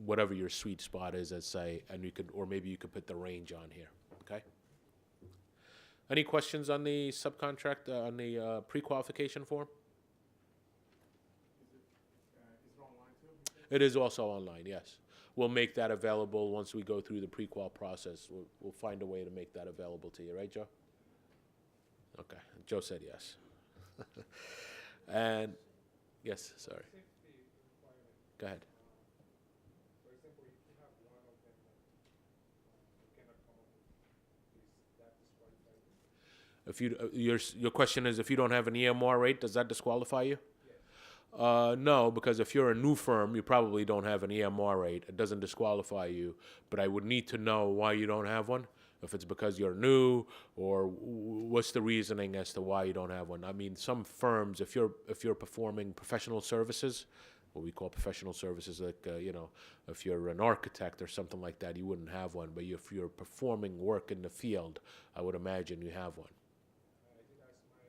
whatever your sweet spot is, let's say, and maybe you could put the range on here. Okay. Any questions on the subcontract on the pre-qualification form? Is it online too? It is also online. Yes, we'll make that available once we go through the pre-qual process. We'll find a way to make that available to you, right, Joe? Okay. Joe said yes. And yes, sorry. Go ahead. For example, if you have one of them that you cannot come up with, that disqualifies you? If your question is, if you don't have an EMR rate, does that disqualify you? No, because if you're a new firm, you probably don't have an EMR rate. It doesn't disqualify you, but I would need to know why you don't have one. If it's because you're new, or what's the reasoning as to why you don't have one? I mean, some firms, if you're performing professional services, what we call professional services, like if you're an architect or something like that, you wouldn't have one. But if you're performing work in the field, I would imagine you have one. I did ask my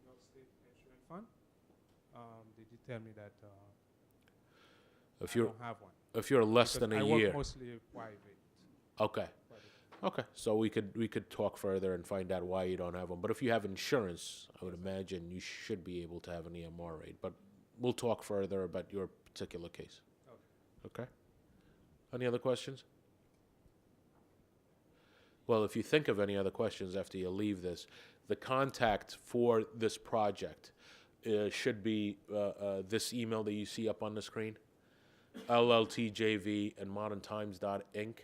New York State Insurance Fund. They did tell me that If I you're don't have one. if you're less Because than a I year, work mostly private. okay. Okay, so we could talk further and find out why you don't have one. But if you have insurance, I would imagine you should be able to have an EMR rate. But we'll talk further about your particular case. Okay. Any other questions? Well, if you think of any other questions after you leave this, the contact for this project should be this email that you see up on the screen, LLTJV and moderntimes.inc.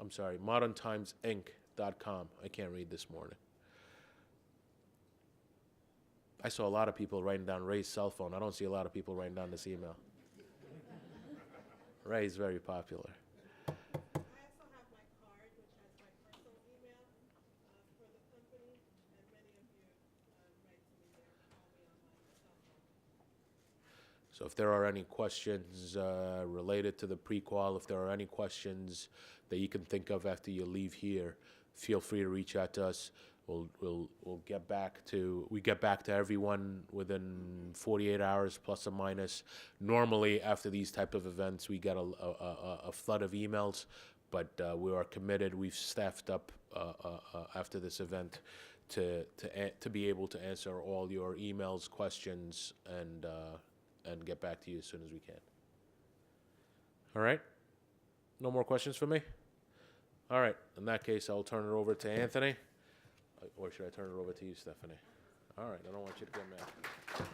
I'm sorry, moderntimesinc.com. I can't read this morning. I saw a lot of people writing down Ray's cell phone. I don't see a lot of people writing down this email. Ray's very popular. I also have my card, which has my personal email for the company, and many of you write to me there, call me on my cell phone. So if there are any questions related to the pre-qual, if there are any questions that you can think of after you leave here, feel free to reach out to us. We'll get back to everyone within 48 hours plus or minus. Normally after these type of events, we get a flood of emails, but we are committed. We've staffed up after this event to be able to answer all your emails, questions, and get back to you as soon as we can. All right? No more questions for me? All right. In that case, I'll turn it over to Anthony. Or should I turn it over to you, Stephanie? All right. I don't want you to get mad.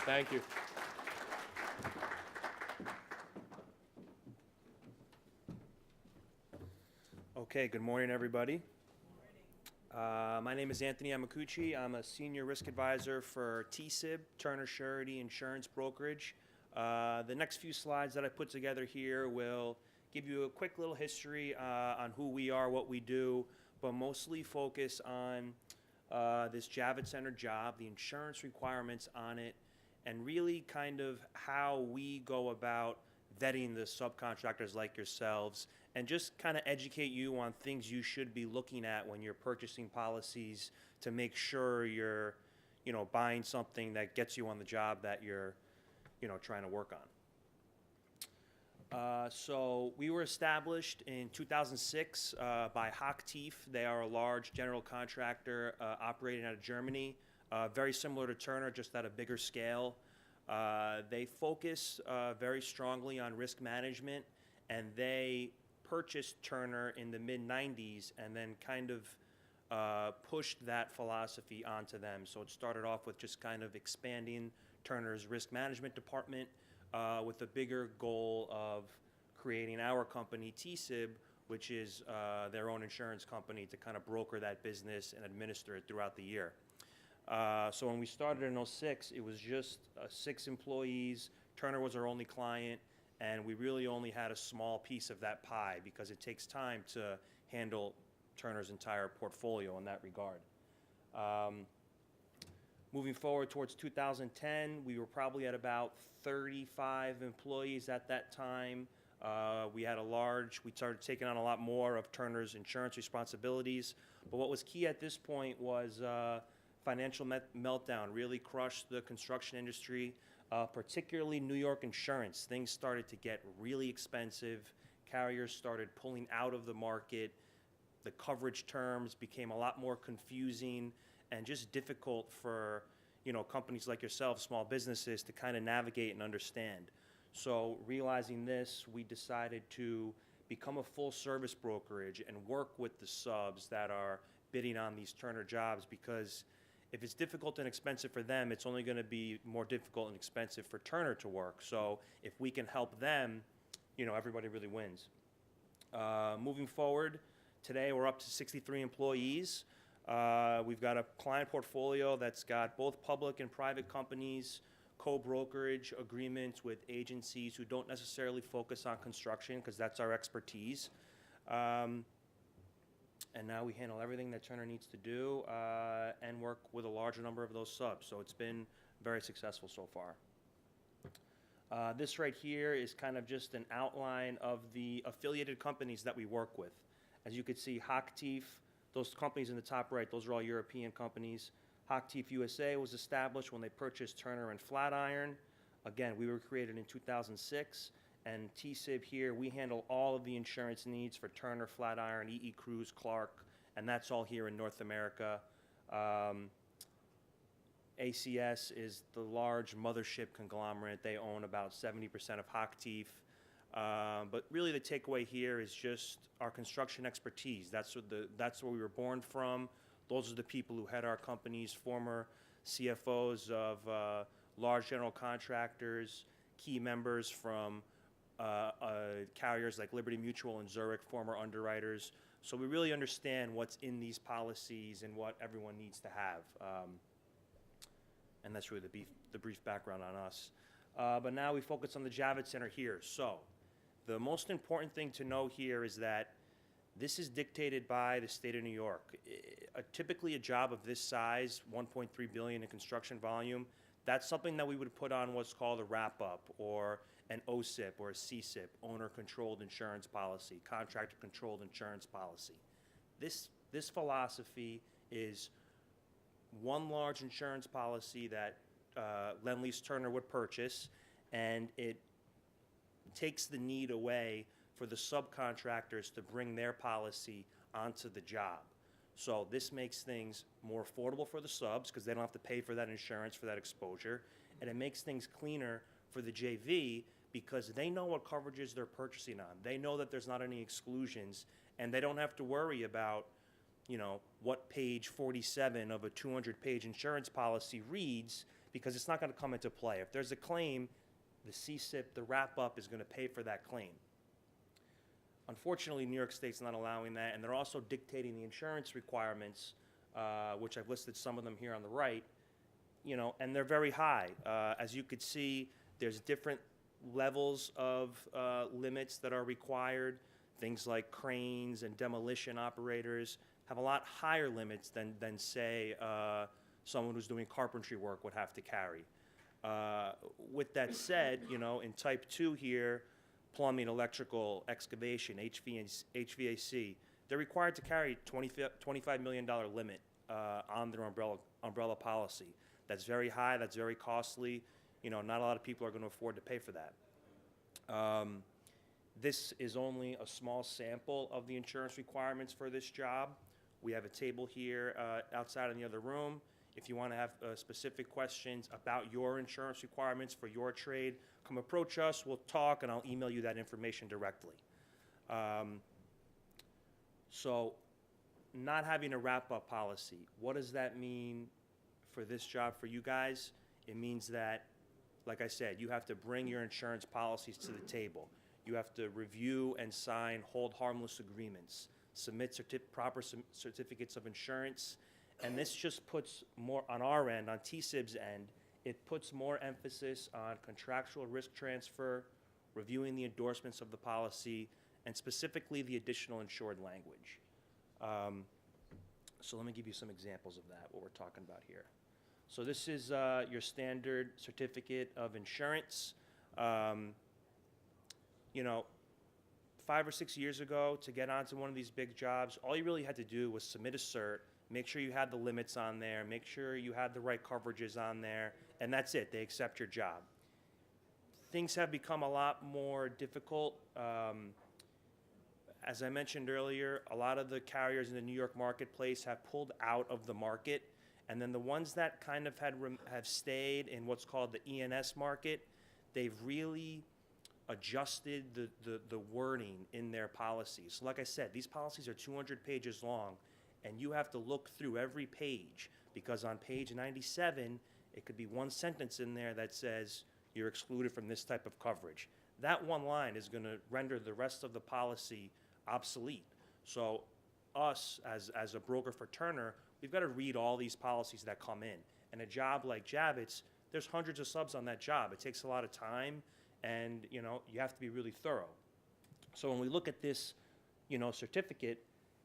Thank you. Okay, good morning, everybody. My name is Anthony Amacucci. I'm a senior risk advisor for TSIB, Turner Surety Insurance Brokerage. The next few slides that I put together here will give you a quick little history on who we are, what we do, but mostly focus on this Javits Center job, the insurance requirements on it, and really kind of how we go about vetting the subcontractors like yourselves, and just kind of educate you on things you should be looking at when you're purchasing policies to make sure you're, buying something that gets you on the job that you're, trying to work on. So we were established in 2006 by Hochtief. They are a large general contractor operating out of Germany, very similar to Turner, just at a bigger scale. They focus very strongly on risk management, and they purchased Turner in the mid-90s and then kind of pushed that philosophy onto them. So it started off with just kind of expanding Turner's risk management department with the bigger goal of creating our company, TSIB, which is their own insurance company, to kind of broker that business and administer it throughout the year. So when we started in 2006, it was just 6 employees. Turner was our only client, and we really only had a small piece of that pie because it takes time to handle Turner's entire portfolio in that regard. Moving forward towards 2010, we were probably at about 35 employees at that time. We started taking on a lot more of Turner's insurance responsibilities. But what was key at this point was financial meltdown really crushed the construction industry, particularly New York insurance. Things started to get really expensive. Carriers started pulling out of the market. The coverage terms became a lot more confusing and just difficult for, companies like yourself, small businesses, to kind of navigate and understand. So realizing this, we decided to become a full service brokerage and work with the subs that are bidding on these Turner jobs, because if it's difficult and expensive for them, it's only going to be more difficult and expensive for Turner to work. So if we can help them, everybody really wins. Moving forward, today we're up to 63 employees. We've got a client portfolio that's got both public and private companies, co-brokerage agreements with agencies who don't necessarily focus on construction, because that's our expertise. And now we handle everything that Turner needs to do and work with a larger number of those subs. So it's been very successful so far. This right here is kind of just an outline of the affiliated companies that we work with. As you can see, Hochtief, those companies in the top right, those are all European companies. Hochtief USA was established when they purchased Turner and Flatiron. Again, we were created in 2006. And TSIB here, we handle all of the insurance needs for Turner, Flatiron, E.E. Cruz, Clark, and that's all here in North America. ACS is the large mothership conglomerate. They own about 70% of Hochtief. But really the takeaway here is just our construction expertise. That's where we were born from. Those are the people who head our companies, former CFOs of large general contractors, key members from carriers like Liberty Mutual and Zurich, former underwriters. So we really understand what's in these policies and what everyone needs to have. And that's really the brief background on us. But now we focus on the Javits Center here. So the most important thing to know here is that this is dictated by the state of New York. Typically a job of this size, $1.3 billion in construction volume, that's something that we would put on what's called a wrap-up or an OSIP or a CSIP, owner-controlled insurance policy, contractor-controlled insurance policy. This philosophy is one large insurance policy that Lend-Lease Turner would purchase, and it takes the need away for the subcontractors to bring their policy onto the job. So this makes things more affordable for the subs because they don't have to pay for that insurance, for that exposure, and it makes things cleaner for the JV because they know what coverages they're purchasing on. They know that there's not any exclusions, and they don't have to worry about, what page 47 of a 200-page insurance policy reads, because it's not going to come into play. If there's a claim, the CSIP, the wrap-up, is going to pay for that claim. Unfortunately, New York State's not allowing that, and they're also dictating the insurance requirements, which I've listed some of them here on the right, and they're very high. As you could see, there's different levels of limits that are required. Things like cranes and demolition operators have a lot higher limits than say, someone who's doing carpentry work would have to carry. With that said, in type 2 here, plumbing, electrical, excavation, HVAC, they're required to carry $25 million limit on their umbrella policy. That's very high, that's very costly. Not a lot of people are going to afford to pay for that. This is only a small sample of the insurance requirements for this job. We have a table here outside in the other room. If you want to have specific questions about your insurance requirements for your trade, come approach us, we'll talk, and I'll email you that information directly. So not having a wrap-up policy, what does that mean for this job for you guys? It means that, like I said, you have to bring your insurance policies to the table. You have to review and sign hold harmless agreements, submit proper certificates of insurance, and this just puts more on our end, on TSIB's end, it puts more emphasis on contractual risk transfer, reviewing the endorsements of the policy, and specifically the additional insured language. So let me give you some examples of that, what we're talking about here. So this is your standard certificate of insurance. You know, 5 or 6 years ago, to get onto one of these big jobs, all you really had to do was submit a cert, make sure you had the limits on there, make sure you had the right coverages on there, and that's it. They accept your job. Things have become a lot more difficult. As I mentioned earlier, a lot of the carriers in the New York marketplace have pulled out of the market, and then the ones that kind of have stayed in what's called the E&S market, they've really adjusted the wording in their policies. So like I said, these policies are 200 pages long, and you have to look through every page, because on page 97, it could be one sentence in there that says you're excluded from this type of coverage. That one line is going to render the rest of the policy obsolete. So us, as a broker for Turner, we've got to read all these policies that come in. And a job like Javits, there's hundreds of subs on that job. It takes a lot of time, and you have to be really thorough. So when we look at this certificate,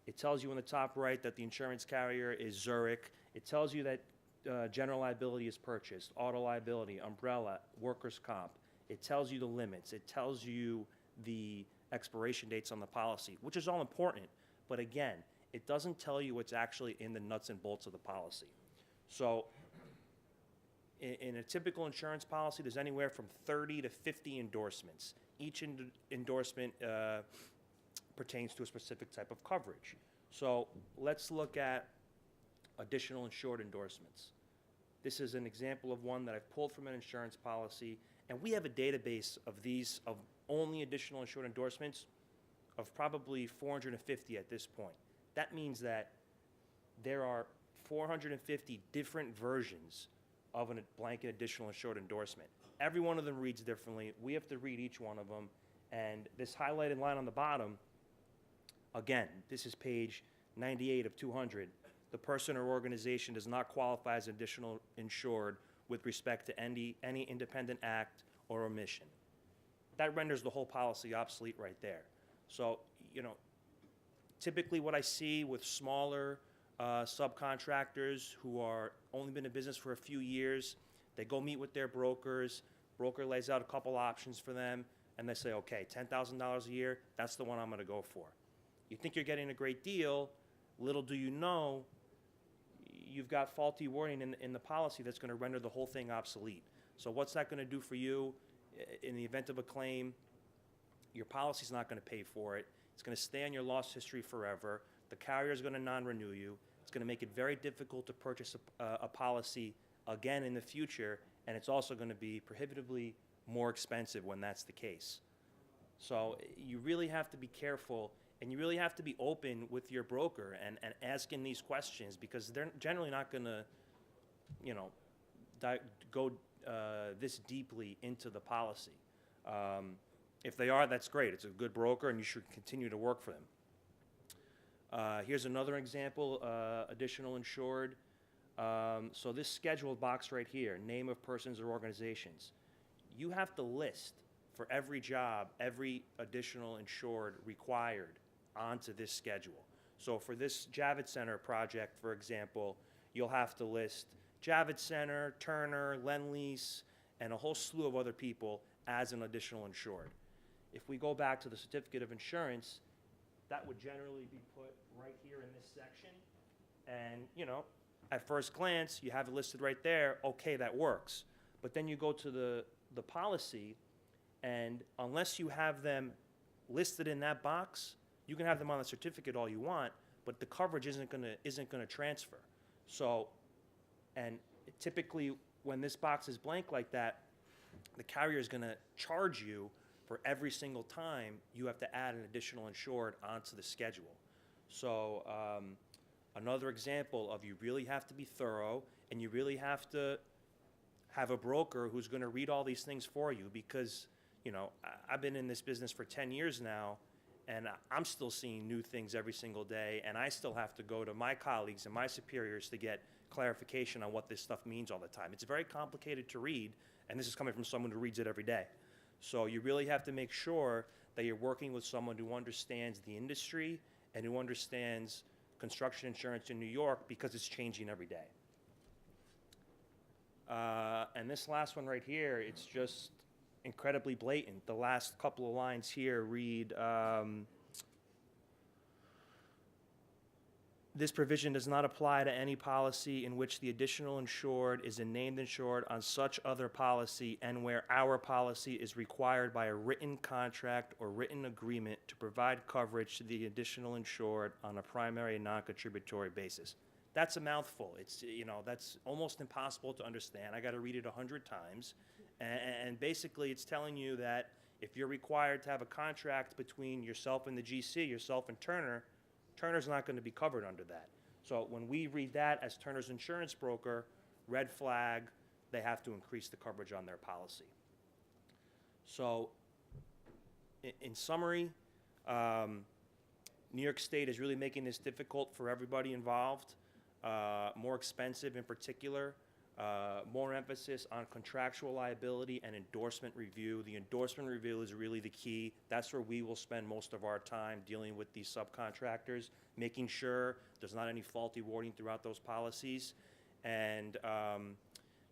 it tells you in the top right that the insurance carrier is Zurich. It tells you that general liability is purchased, auto liability, umbrella, workers' comp. It tells you the limits. It tells you the expiration dates on the policy, which is all important. But again, it doesn't tell you what's actually in the nuts and bolts of the policy. So in a typical insurance policy, there's anywhere from 30 to 50 endorsements. Each endorsement pertains to a specific type of coverage. So let's look at additional insured endorsements. This is an example of one that I've pulled from an insurance policy, and we have a database of these, of only additional insured endorsements, of probably 450 at this point. That means that there are 450 different versions of a blanket additional insured endorsement. Every one of them reads differently. We have to read each one of them. And this highlighted line on the bottom, again, this is page 98 of 200. The person or organization does not qualify as additional insured with respect to any independent act or omission. That renders the whole policy obsolete right there. So, typically what I see with smaller subcontractors who are only been in business for a few years, they go meet with their brokers. Broker lays out a couple options for them, and they say, okay, $10,000 a year, that's the one I'm going to go for. You think you're getting a great deal, little do you know, you've got faulty wording in the policy that's going to render the whole thing obsolete. So what's that going to do for you? In the event of a claim, your policy's not going to pay for it. It's going to stay on your loss history forever. The carrier is going to non-renew you. It's going to make it very difficult to purchase a policy again in the future, and it's also going to be prohibitively more expensive when that's the case. So you really have to be careful, and you really have to be open with your broker and asking these questions, because they're generally not going to, go this deeply into the policy. If they are, that's great. It's a good broker, and you should continue to work for them. Here's another example, additional insured. So this scheduled box right here, name of persons or organizations. You have to list for every job, every additional insured required onto this schedule. So for this Javits Center project, for example, you'll have to list Javits Center, Turner, Lend-Lease, and a whole slew of other people as an additional insured. If we go back to the certificate of insurance, that would generally be put right here in this section. And, at first glance, you have it listed right there. Okay, that works. But then you go to the policy, and unless you have them listed in that box, you can have them on the certificate all you want, but the coverage isn't gonna transfer. So, and typically when this box is blank like that, the carrier is gonna charge you for every single time you have to add an additional insured onto the schedule. So another example of, you really have to be thorough, and you really have to have a broker who's going to read all these things for you, because I've been in this business for 10 years now, and I'm still seeing new things every single day, and I still have to go to my colleagues and my superiors to get clarification on what this stuff means all the time. It's very complicated to read, and this is coming from someone who reads it every day. So you really have to make sure that you're working with someone who understands the industry and who understands construction insurance in New York because it's changing every day. And this last one right here, it's just incredibly blatant. The last couple of lines here read, this provision does not apply to any policy in which the additional insured is a named insured on such other policy and where our policy is required by a written contract or written agreement to provide coverage to the additional insured on a primary and non-contributory basis. That's a mouthful. It's, you know, that's almost impossible to understand. I got to read it 100 times. And basically it's telling you that if you're required to have a contract between yourself and the GC, yourself and Turner, Turner's not going to be covered under that. So when we read that as Turner's insurance broker, red flag, they have to increase the coverage on their policy. So in summary, New York State is really making this difficult for everybody involved, more expensive in particular, more emphasis on contractual liability and endorsement review. The endorsement review is really the key. That's where we will spend most of our time dealing with these subcontractors, making sure there's not any faulty wording throughout those policies. And,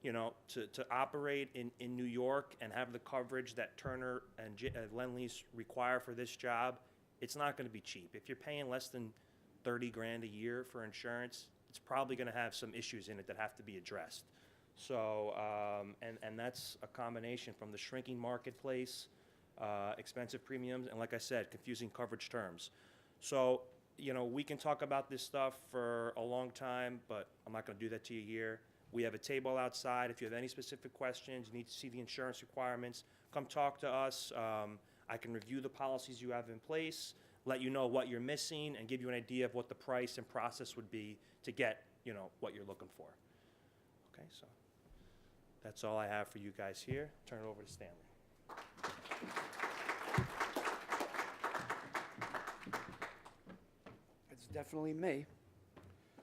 you know, to operate in New York and have the coverage that Turner and Lend-Lease require for this job, it's not going to be cheap. If you're paying less than 30 grand a year for insurance, it's probably going to have some issues in it that have to be addressed. So, and that's a combination from the shrinking marketplace, expensive premiums, and like I said, confusing coverage terms. So, you know, we can talk about this stuff for a long time, but I'm not going to do that to you here. We have a table outside. If you have any specific questions, you need to see the insurance requirements, come talk to us. I can review the policies you have in place, let you know what you're missing, and give you an idea of what the price and process would be to get, you know, what you're looking for. Okay, so that's all I have for you guys here. Turn it over to Stanley. It's definitely me.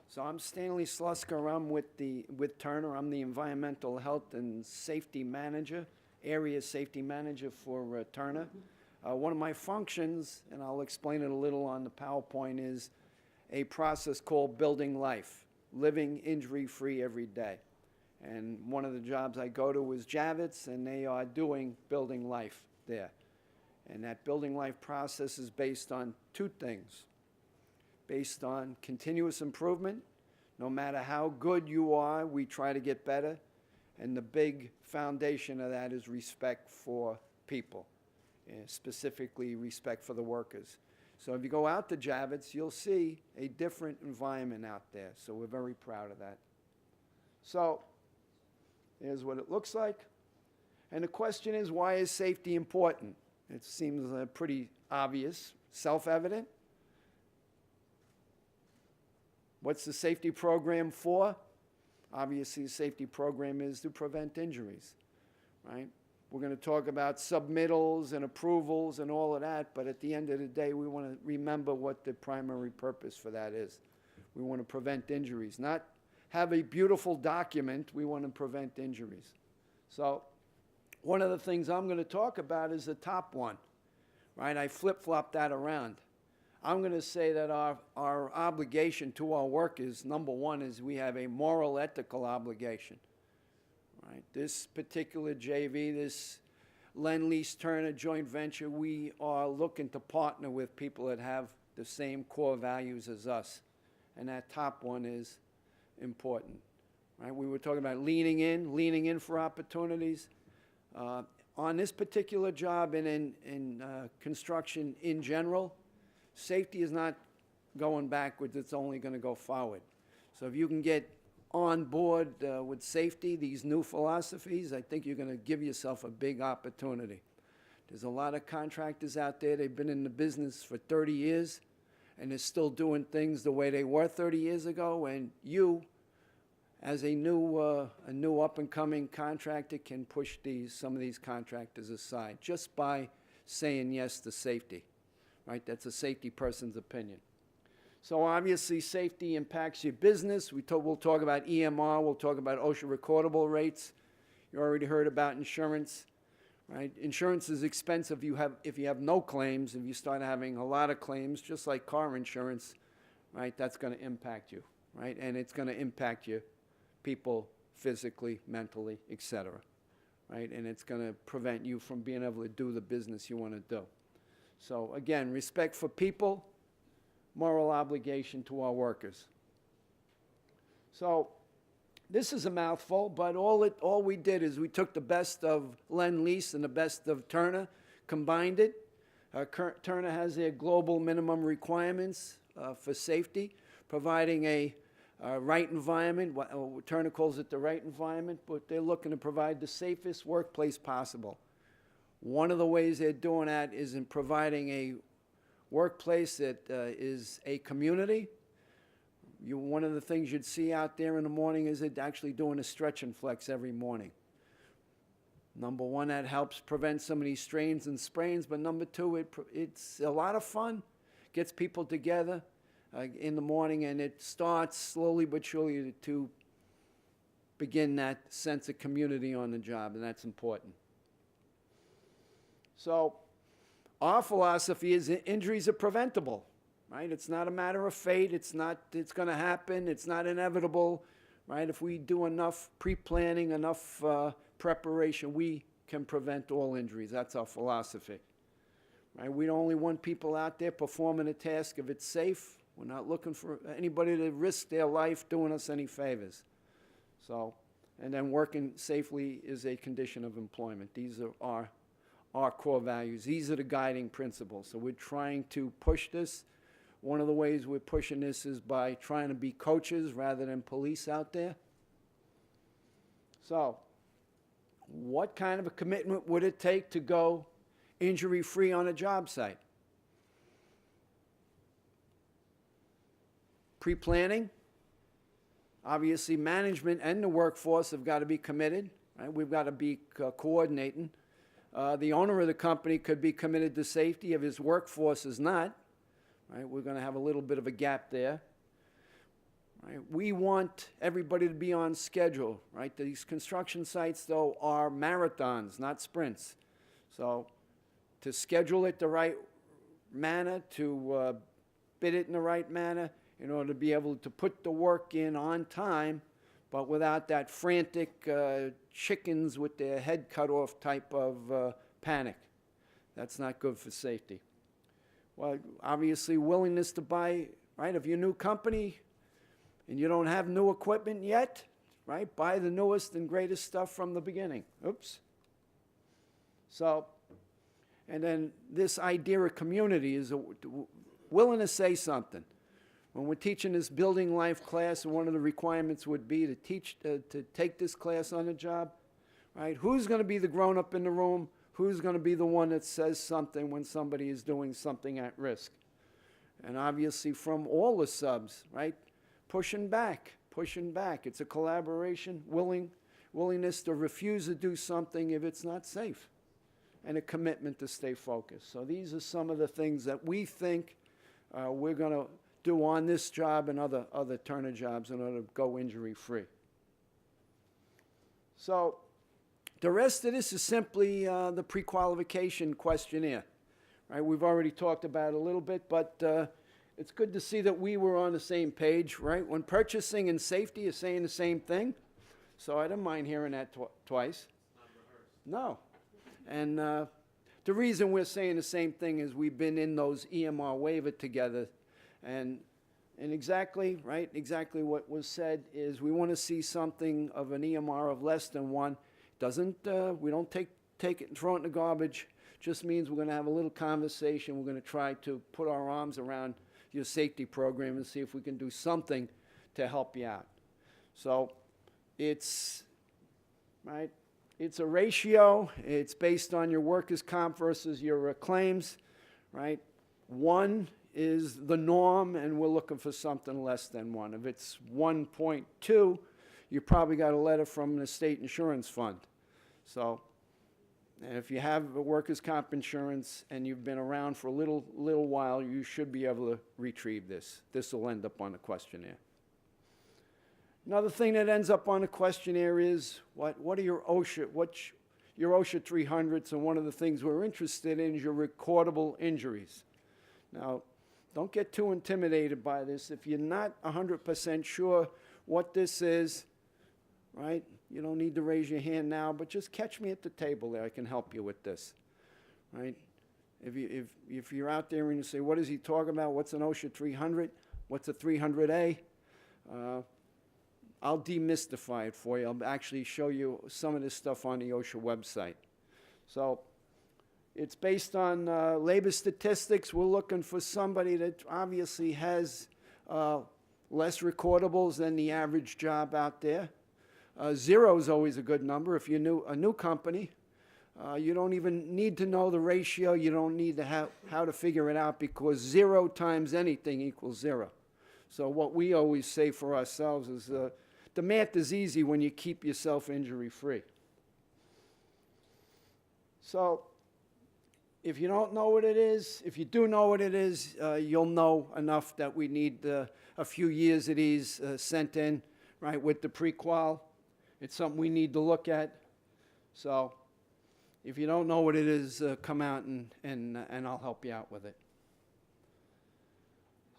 So I'm Stanley Slusker. I'm with Turner. I'm the Environmental Health and Safety Manager, Area Safety Manager for Turner. One of my functions, and I'll explain it a little on the PowerPoint, is a process called Building Life, living injury-free every day. And one of the jobs I go to is Javits, and they are doing Building Life there. And that Building Life process is based on two things. Based on continuous improvement. No matter how good you are, we try to get better. And the big foundation of that is respect for people, specifically respect for the workers. So if you go out to Javits, you'll see a different environment out there. So we're very proud of that. So here's what it looks like. And the question is, why is safety important? It seems pretty obvious, self-evident. What's the safety program for? Obviously, the safety program is to prevent injuries, right? We're going to talk about submittals and approvals and all of that, but at the end of the day, we want to remember what the primary purpose for that is. We want to prevent injuries, not have a beautiful document. We want to prevent injuries. So one of the things I'm going to talk about is the top one, right? I flip-flop that around. I'm going to say that our obligation to our workers, number one, is we have a moral, ethical obligation. Right. This particular JV, this Lend-Lease Turner joint venture, we are looking to partner with people that have the same core values as us. And that top one is important. Right. We were talking about leaning in for opportunities. On this particular job and in construction in general, safety is not going backwards, it's only going to go forward. So if you can get on board with safety, these new philosophies, I think you're going to give yourself a big opportunity. There's a lot of contractors out there, they've been in the business for 30 years, and they're still doing things the way they were 30 years ago, and you, as a new up-and-coming contractor, can push some of these contractors aside just by saying yes to safety. Right? That's a safety person's opinion. So obviously safety impacts your business. We'll talk about EMR. We'll talk about OSHA recordable rates. You already heard about insurance. Right? Insurance is expensive if you have no claims. If you start having a lot of claims, just like car insurance, right? That's going to impact you, right? And it's going to impact you, people physically, mentally, et cetera, right? And it's going to prevent you from being able to do the business you want to do. So again, respect for people, moral obligation to our workers. So this is a mouthful, but all we did is we took the best of Lend-Lease and the best of Turner, combined it. Turner has their global minimum requirements for safety, providing a right environment. Turner calls it the right environment, but they're looking to provide the safest workplace possible. One of the ways they're doing that is in providing a workplace that is a community. One of the things you'd see out there in the morning is it actually doing a stretch and flex every morning. Number one, that helps prevent some of these strains and sprains, but number two, it's a lot of fun, gets people together in the morning, and it starts slowly but surely to begin that sense of community on the job, and that's important. So our philosophy is that injuries are preventable, right? It's not a matter of fate. It's going to happen. It's not inevitable, right? If we do enough pre-planning, enough preparation, we can prevent all injuries. That's our philosophy, right? We only want people out there performing a task if it's safe. We're not looking for anybody to risk their life doing us any favors. So, and then working safely is a condition of employment. These are our core values. These are the guiding principles. So we're trying to push this. One of the ways we're pushing this is by trying to be coaches rather than police out there. So, what kind of a commitment would it take to go injury-free on a job site? Pre-planning. Obviously, management and the workforce have got to be committed. Right? We've got to be coordinating. The owner of the company could be committed to safety if his workforce is not. Right? We're going to have a little bit of a gap there. Right? We want everybody to be on schedule. Right? These construction sites, though, are marathons, not sprints. So to schedule it the right manner, to bid it in the right manner, in order to be able to put the work in on time, but without that frantic chickens with their head cut off type of panic. That's not good for safety. Well, obviously, willingness to buy, right? If you're a new company and you don't have new equipment yet, right? Buy the newest and greatest stuff from the beginning. Oops. So, and then this idea of community is willing to say something. When we're teaching this building life class, one of the requirements would be to take this class on the job, right? Who's going to be the grown-up in the room? Who's going to be the one that says something when somebody is doing something at risk? And obviously from all the subs, right? Pushing back. It's a collaboration, willingness to refuse to do something if it's not safe, and a commitment to stay focused. So these are some of the things that we think we're going to do on this job and other Turner jobs in order to go injury-free. So the rest of this is simply the pre-qualification questionnaire. Right? We've already talked about it a little bit, but it's good to see that we were on the same page, right? When purchasing and safety is saying the same thing, so I don't mind hearing that twice. No. And the reason we're saying the same thing is we've been in those EMR waiver together. And exactly, right, exactly what was said is we want to see something of an EMR of less than 1. We don't take it and throw it in the garbage. Just means we're going to have a little conversation. We're going to try to put our arms around your safety program and see if we can do something to help you out. So it's, right, it's a ratio. It's based on your workers' comp versus your claims, right? 1 is the norm, and we're looking for something less than 1. If it's 1.2, you probably got a letter from the state insurance fund. So, and if you have a workers' comp insurance and you've been around for a little while, you should be able to retrieve this. This will end up on the questionnaire. Another thing that ends up on the questionnaire is what are your OSHA, what's your OSHA 300s, and one of the things we're interested in is your recordable injuries. Now, don't get too intimidated by this. If you're not 100% sure what this is, right, you don't need to raise your hand now, but just catch me at the table there. I can help you with this, right? If you're out there and you say, what is he talking about? What's an OSHA 300? What's a 300A? I'll demystify it for you. I'll actually show you some of this stuff on the OSHA website. So it's based on labor statistics. We're looking for somebody that obviously has less recordables than the average job out there. 0 is always a good number. If you're a new company, you don't even need to know the ratio. You don't need to have how to figure it out, because 0 times anything equals 0. So what we always say for ourselves is the math is easy when you keep yourself injury free. So if you don't know what it is, if you do know what it is, you'll know enough that we need a few years of these sent in, right, with the pre-qual. It's something we need to look at. So if you don't know what it is, come out and I'll help you out with it.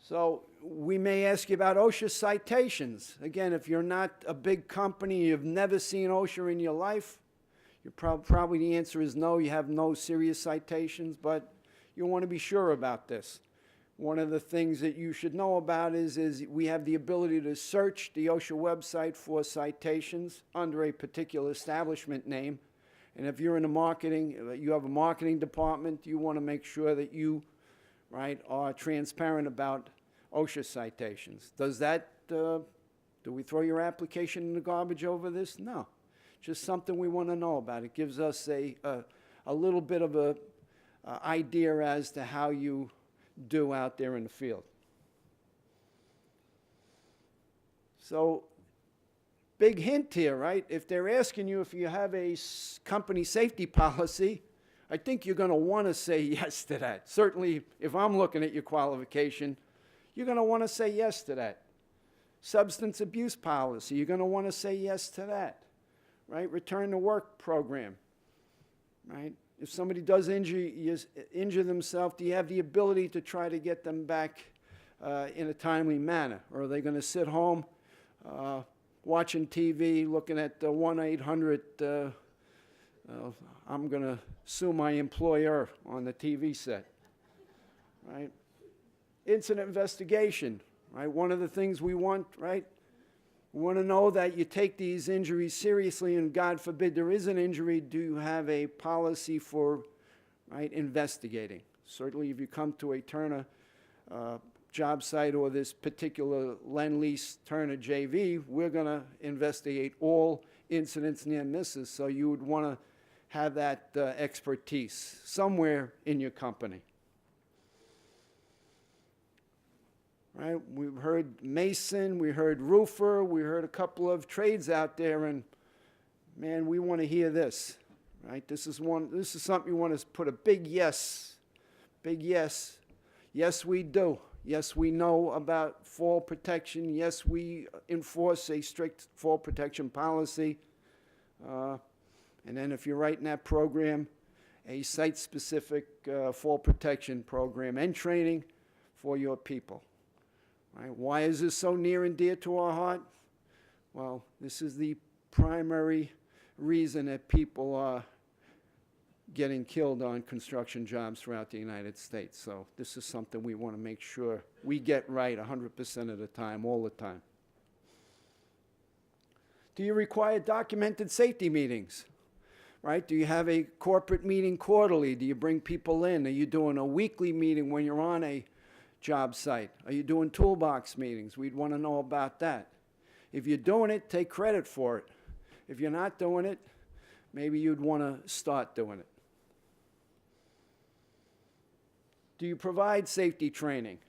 So we may ask you about OSHA citations. Again, if you're not a big company, you've never seen OSHA in your life, probably the answer is no, you have no serious citations, but you want to be sure about this. One of the things that you should know about is we have the ability to search the OSHA website for citations under a particular establishment name. And if you're in the marketing, you have a marketing department, you want to make sure that you, right, are transparent about OSHA citations. Does that, do we throw your application in the garbage over this? No. Just something we want to know about. It gives us a little bit of a idea as to how you do out there in the field. So, big hint here, right? If they're asking you if you have a company safety policy, I think you're going to want to say yes to that. Certainly, if I'm looking at your qualification, you're going to want to say yes to that. Substance abuse policy, you're going to want to say yes to that, right? Return to work program, right? If somebody does injure themselves, do you have the ability to try to get them back in a timely manner? Or are they going to sit home watching TV, looking at the 1-800, I'm going to sue my employer on the TV set, right? Incident investigation, right? One of the things we want, right? We want to know that you take these injuries seriously, and God forbid there is an injury, do you have a policy for, right, investigating? Certainly if you come to a Turner job site or this particular Lend-Lease Turner JV, we're going to investigate all incidents near misses, so you would want to have that expertise somewhere in your company. Right? We've heard mason, we heard roofer, we heard a couple of trades out there, and man, we want to hear this. Right? This is something you want to put a big yes. Big yes. Yes, we do. Yes, we know about fall protection. Yes, we enforce a strict fall protection policy. And then if you're writing that program, a site-specific fall protection program and training for your people. Right? Why is this so near and dear to our heart? Well, this is the primary reason that people are getting killed on construction jobs throughout the United States. So this is something we want to make sure we get right 100% of the time, all the time. Do you require documented safety meetings? Right? Do you have a corporate meeting quarterly? Do you bring people in? Are you doing a weekly meeting when you're on a job site? Are you doing toolbox meetings? We'd want to know about that. If you're doing it, take credit for it. If you're not doing it, maybe you'd want to start doing it. Do you provide safety training?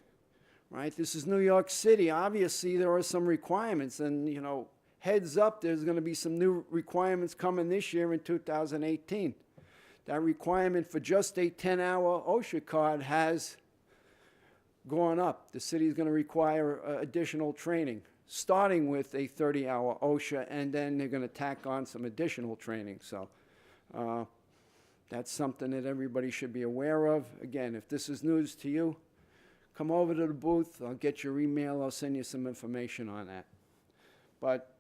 Right? This is New York City. Obviously, there are some requirements, and, you know, heads up, there's going to be some new requirements coming this year in 2018. That requirement for just a 10-hour OSHA card has gone up. The city is going to require additional training, starting with a 30-hour OSHA, and then they're going to tack on some additional training. So that's something that everybody should be aware of. Again, if this is news to you, come over to the booth. I'll get your email. I'll send you some information on that. But,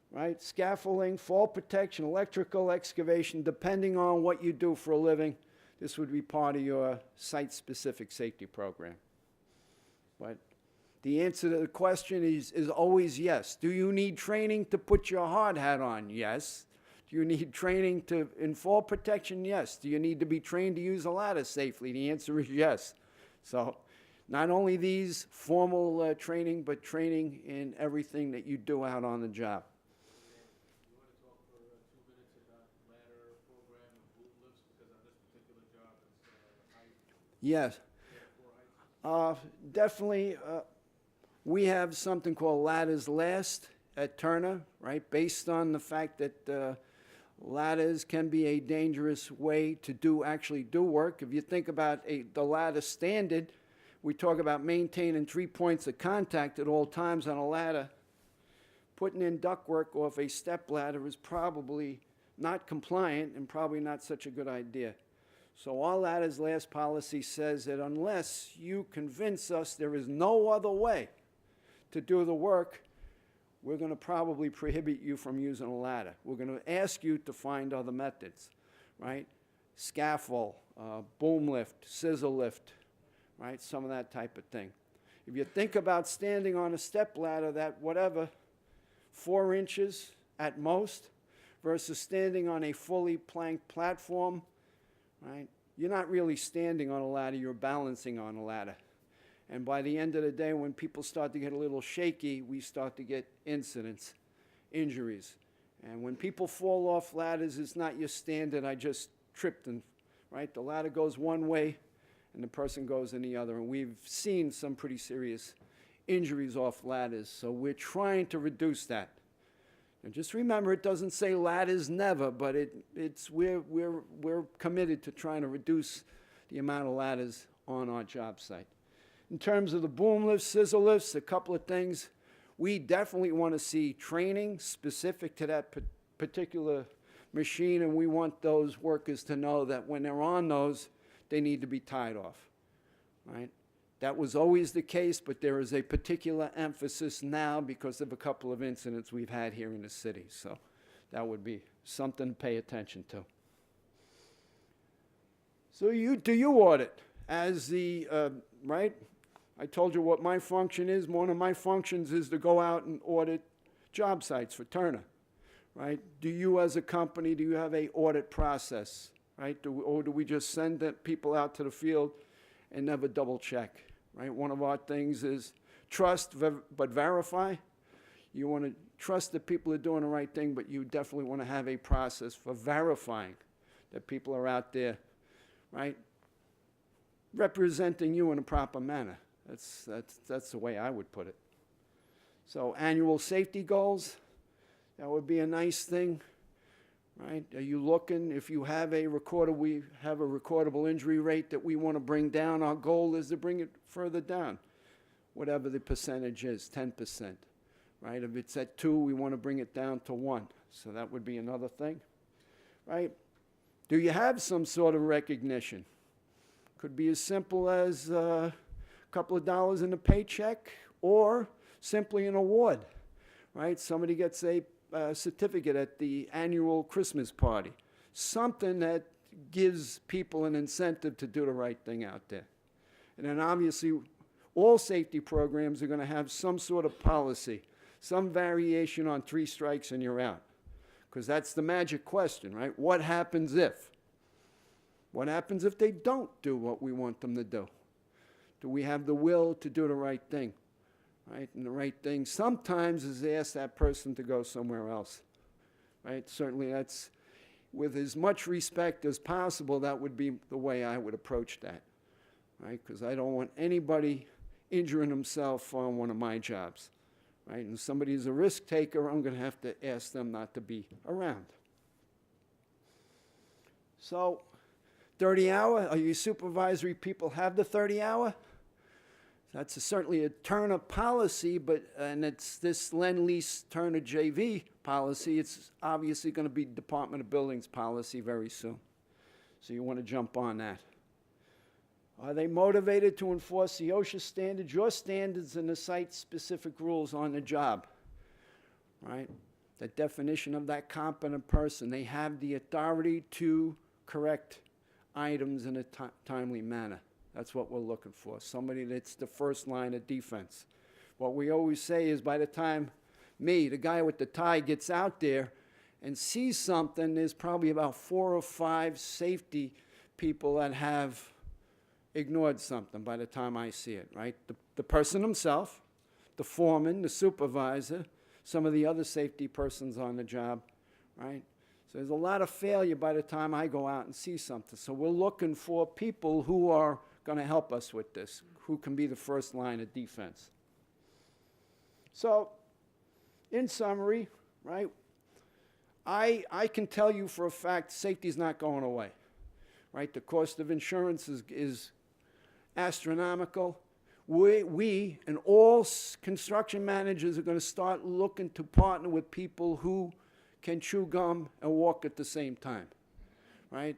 right, scaffolding, fall protection, electrical excavation, depending on what you do for a living, this would be part of your site-specific safety program. But the answer to the question is always yes. Do you need training to put your hard hat on? Yes. Do you need training in fall protection? Yes. Do you need to be trained to use a ladder safely? The answer is yes. So not only these formal training, but training in everything that you do out on the job. You want to talk for 2 minutes about ladder program and boom lifts, because on this particular job, it's height, Yes. floor height? Definitely, we have something called Ladders Last at Turner, right? Based on the fact that ladders can be a dangerous way to actually do work. If you think about the ladder standard, we talk about maintaining 3 points of contact at all times on a ladder. Putting in ductwork off a step ladder is probably not compliant and probably not such a good idea. So our Ladders Last policy says that unless you convince us there is no other way to do the work, we're going to probably prohibit you from using a ladder. We're going to ask you to find other methods, right? Scaffold, boom lift, scissor lift, right? Some of that type of thing. If you think about standing on a step ladder that whatever, 4 inches at most, versus standing on a fully planked platform, right? You're not really standing on a ladder, you're balancing on a ladder. And by the end of the day, when people start to get a little shaky, we start to get incidents, injuries. And when people fall off ladders, it's not your standard, I just tripped, and right? The ladder goes one way and the person goes in the other. And we've seen some pretty serious injuries off ladders, so we're trying to reduce that. And just remember, it doesn't say ladders never, but we're committed to trying to reduce the amount of ladders on our job site. In terms of the boom lifts, scissor lifts, a couple of things. We definitely want to see training specific to that particular machine, and we want those workers to know that when they're on those, they need to be tied off, right? That was always the case, but there is a particular emphasis now because of a couple of incidents we've had here in the city. So that would be something to pay attention to. So do you audit as the, right? I told you what my function is. One of my functions is to go out and audit job sites for Turner, right? Do you as a company, do you have a audit process, right? Or do we just send people out to the field and never double check? Right? One of our things is trust but verify. You want to trust that people are doing the right thing, but you definitely want to have a process for verifying that people are out there, right, representing you in a proper manner. That's the way I would put it. So annual safety goals, that would be a nice thing, right? Are you looking, if you have we have a recordable injury rate that we want to bring down. Our goal is to bring it further down, whatever the percentage is, 10%, right? If it's at 2, we want to bring it down to 1. So that would be another thing, right? Do you have some sort of recognition? Could be as simple as a couple of dollars in a paycheck or simply an award, right? Somebody gets a certificate at the annual Christmas party, something that gives people an incentive to do the right thing out there. And then obviously, all safety programs are going to have some sort of policy, some variation on 3 strikes and you're out. Because that's the magic question, right? What happens if? What happens if they don't do what we want them to do? Do we have the will to do the right thing? Right? And the right thing sometimes is to ask that person to go somewhere else, right? Certainly that's, with as much respect as possible, that would be the way I would approach that, right? Because I don't want anybody injuring himself on one of my jobs, right? And if somebody's a risk taker, I'm going to have to ask them not to be around. So 30 hour, are you supervisory people have the 30 hour? That's certainly a Turner policy, and it's this Lend-Lease Turner JV policy. It's obviously going to be Department of Buildings policy very soon. So you want to jump on that. Are they motivated to enforce the OSHA standards, your standards, and the site-specific rules on the job? Right? The definition of that competent person. They have the authority to correct items in a timely manner. That's what we're looking for. Somebody that's the first line of defense. What we always say is by the time me, the guy with the tie, gets out there and sees something, there's probably about 4 or 5 safety people that have ignored something by the time I see it, right? The person himself, the foreman, the supervisor, some of the other safety persons on the job, right? So there's a lot of failure by the time I go out and see something. So we're looking for people who are going to help us with this, who can be the first line of defense. So, in summary, right, I can tell you for a fact safety is not going away, right? The cost of insurance is astronomical. We and all construction managers are going to start looking to partner with people who can chew gum and walk at the same time, right?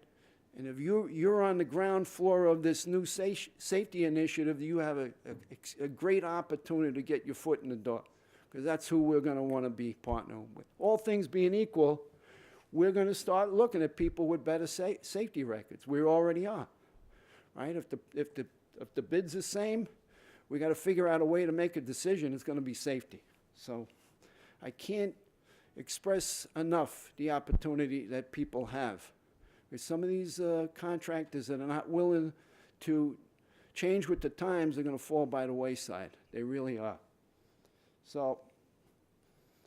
And if you're on the ground floor of this new safety initiative, you have a great opportunity to get your foot in the door, because that's who we're going to want to be partnering with. All things being equal, we're going to start looking at people with better safety records. We already are, right? If the bid's the same, we got to figure out a way to make a decision. It's going to be safety. So I can't express enough the opportunity that people have. Because some of these contractors that are not willing to change with the times are going to fall by the wayside. They really are. So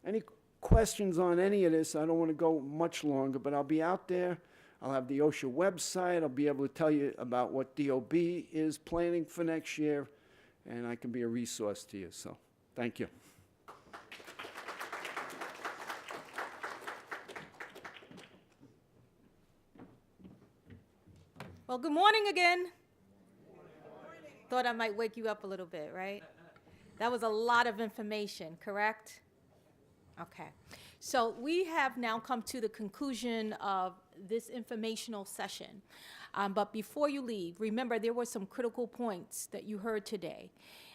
any questions on any of this? I don't want to go much longer, but I'll be out there. I'll have the OSHA website. I'll be able to tell you about what DOB is planning for next year, and I can be a resource to you. So thank you. Well, good morning again. Thought I might wake you up a little bit, right? That was a lot of information, correct? Okay. So we have now come to the conclusion of this informational session. But before you leave, remember there were some critical points that you heard today.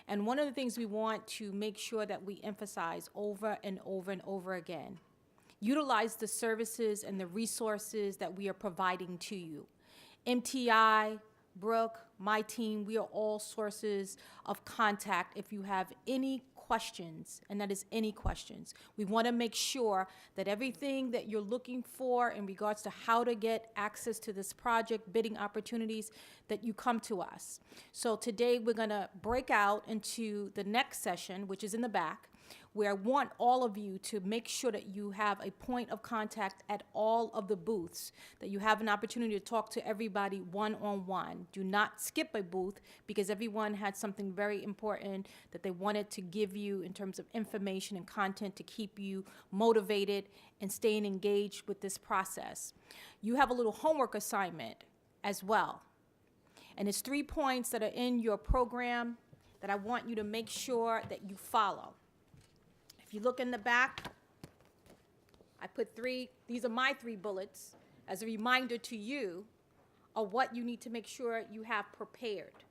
And one of the things we want to make sure that we emphasize over and over and over again, utilize the services and the resources that we are providing to you. MTI, Brooke, my team, we are all sources of contact if you have any questions, and that is any questions. We want to make sure that everything that you're looking for in regards to how to get access to this project, bidding opportunities, that you come to us. So today we're going to break out into the next session, which is in the back, where I want all of you to make sure that you have a point of contact at all of the booths, that you have an opportunity to talk to everybody one-on-one. Do not skip a booth, because everyone had something very important that they wanted to give you in terms of information and content to keep you motivated and staying engaged with this process. You have a little homework assignment as well. And it's 3 points that are in your program that I want you to make sure that you follow. If you look in the back, I put 3, these are my 3 bullets, as a reminder to you of what you need to make sure you have prepared.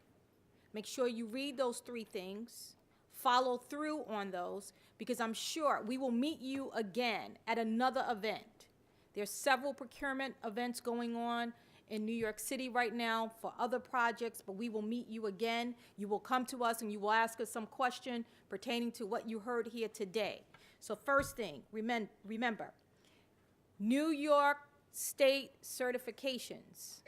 Make sure you read those 3 things, follow through on those, because I'm sure we will meet you again at another event. There's several procurement events going on in New York City right now for other projects, but we will meet you again. You will come to us and you will ask us some question pertaining to what you heard here today. So first thing, remember, New York State certifications.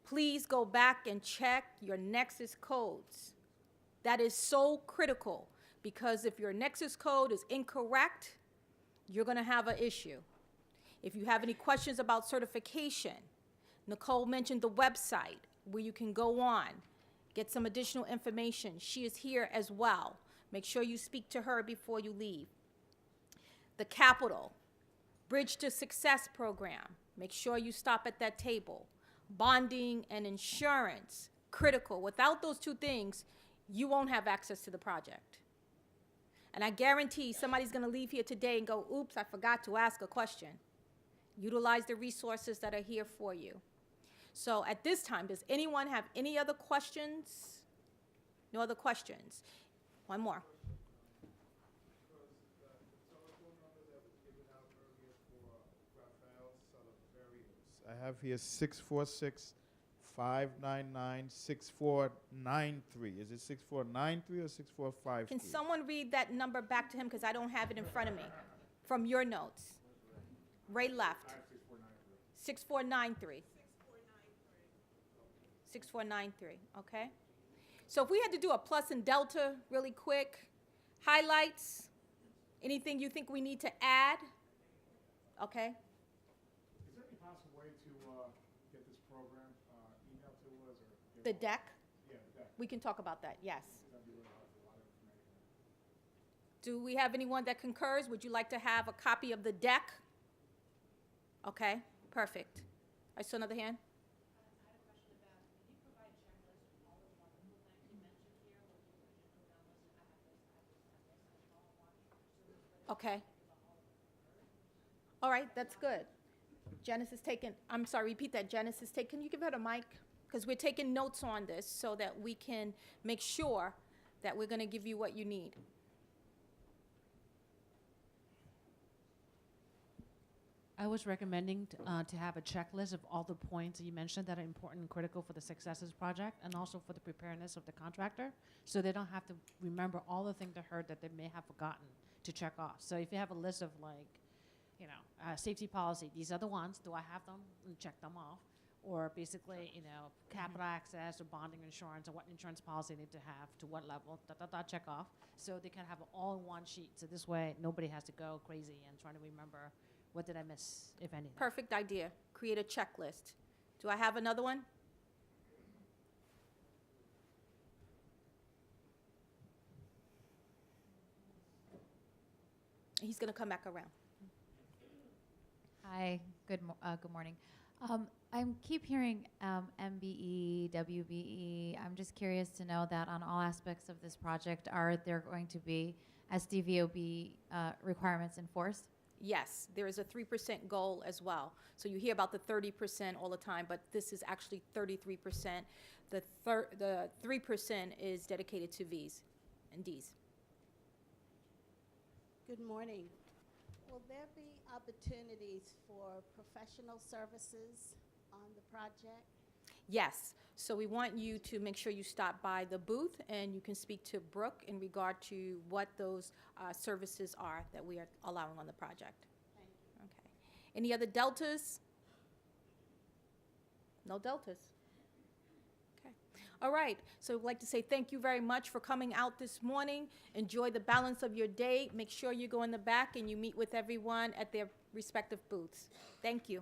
Please go back and check your Nexus codes. That is so critical, because if your Nexus code is incorrect, you're going to have an issue. If you have any questions about certification, Nicole mentioned the website where you can go on, get some additional information. She is here as well. Make sure you speak to her before you leave. The Capital Bridge to Success program. Make sure you stop at that table. Bonding and insurance, critical. Without those 2 things, you won't have access to the project. And I guarantee somebody's going to leave here today and go, oops, I forgot to ask a question. Utilize the resources that are here for you. So at this time, does anyone have any other questions? No other questions? One more. Because the telephone number that was given out earlier for Rafael Salaverios. I have here 646-599-6493. Is it 6493 or 6453? Can someone read that number back to him, because I don't have it in front of me, from your notes? Ray left. 6493. 6493, okay? So if we had to do a plus and delta really quick, highlights, anything you think we need to add? Okay, Is there any possible way to get this program emailed to us or? the deck, Yeah, that. we can talk about that, yes. That'd be really helpful, a lot of information. Do we have anyone that concurs? Would you like to have a copy of the deck? Okay, perfect. I saw another hand. Okay. All right, that's good. Janice is taking, I'm sorry, repeat that. Janice is taking, can you give her the mic? Because we're taking notes on this so that we can make sure that we're going to give you what you need. I was recommending to have a checklist of all the points that you mentioned that are important and critical for the success of this project and also for the preparedness of the contractor, so they don't have to remember all the things they heard that they may have forgotten to check off. So if you have a list of safety policy, these are the ones, do I have them, and check them off. Or basically, capital access or bonding insurance or what insurance policy they need to have to what level, check off. So they can have it all in one sheet. So this way, nobody has to go crazy and trying to remember what did I miss, if anything. Perfect idea. Create a checklist. Do I have another one? He's going to come back around. Hi, good morning. I keep hearing MBE, WBE. I'm just curious to know that on all aspects of this project, are there going to be SDVOB requirements enforced? Yes, there is a 3% goal as well. So you hear about the 30% all the time, but this is actually 33%. The 3% is dedicated to Vs and Ds. Good morning. Will there be opportunities for professional services on the project? Yes, so we want you to make sure you stop by the booth and you can speak to Brooke in regard to what those services are that we are allowing on the project. Thank you. Okay. Any other deltas? No deltas. Okay. All right. So I'd like to say thank you very much for coming out this morning. Enjoy the balance of your day. Make sure you go in the back and you meet with everyone at their respective booths. Thank you.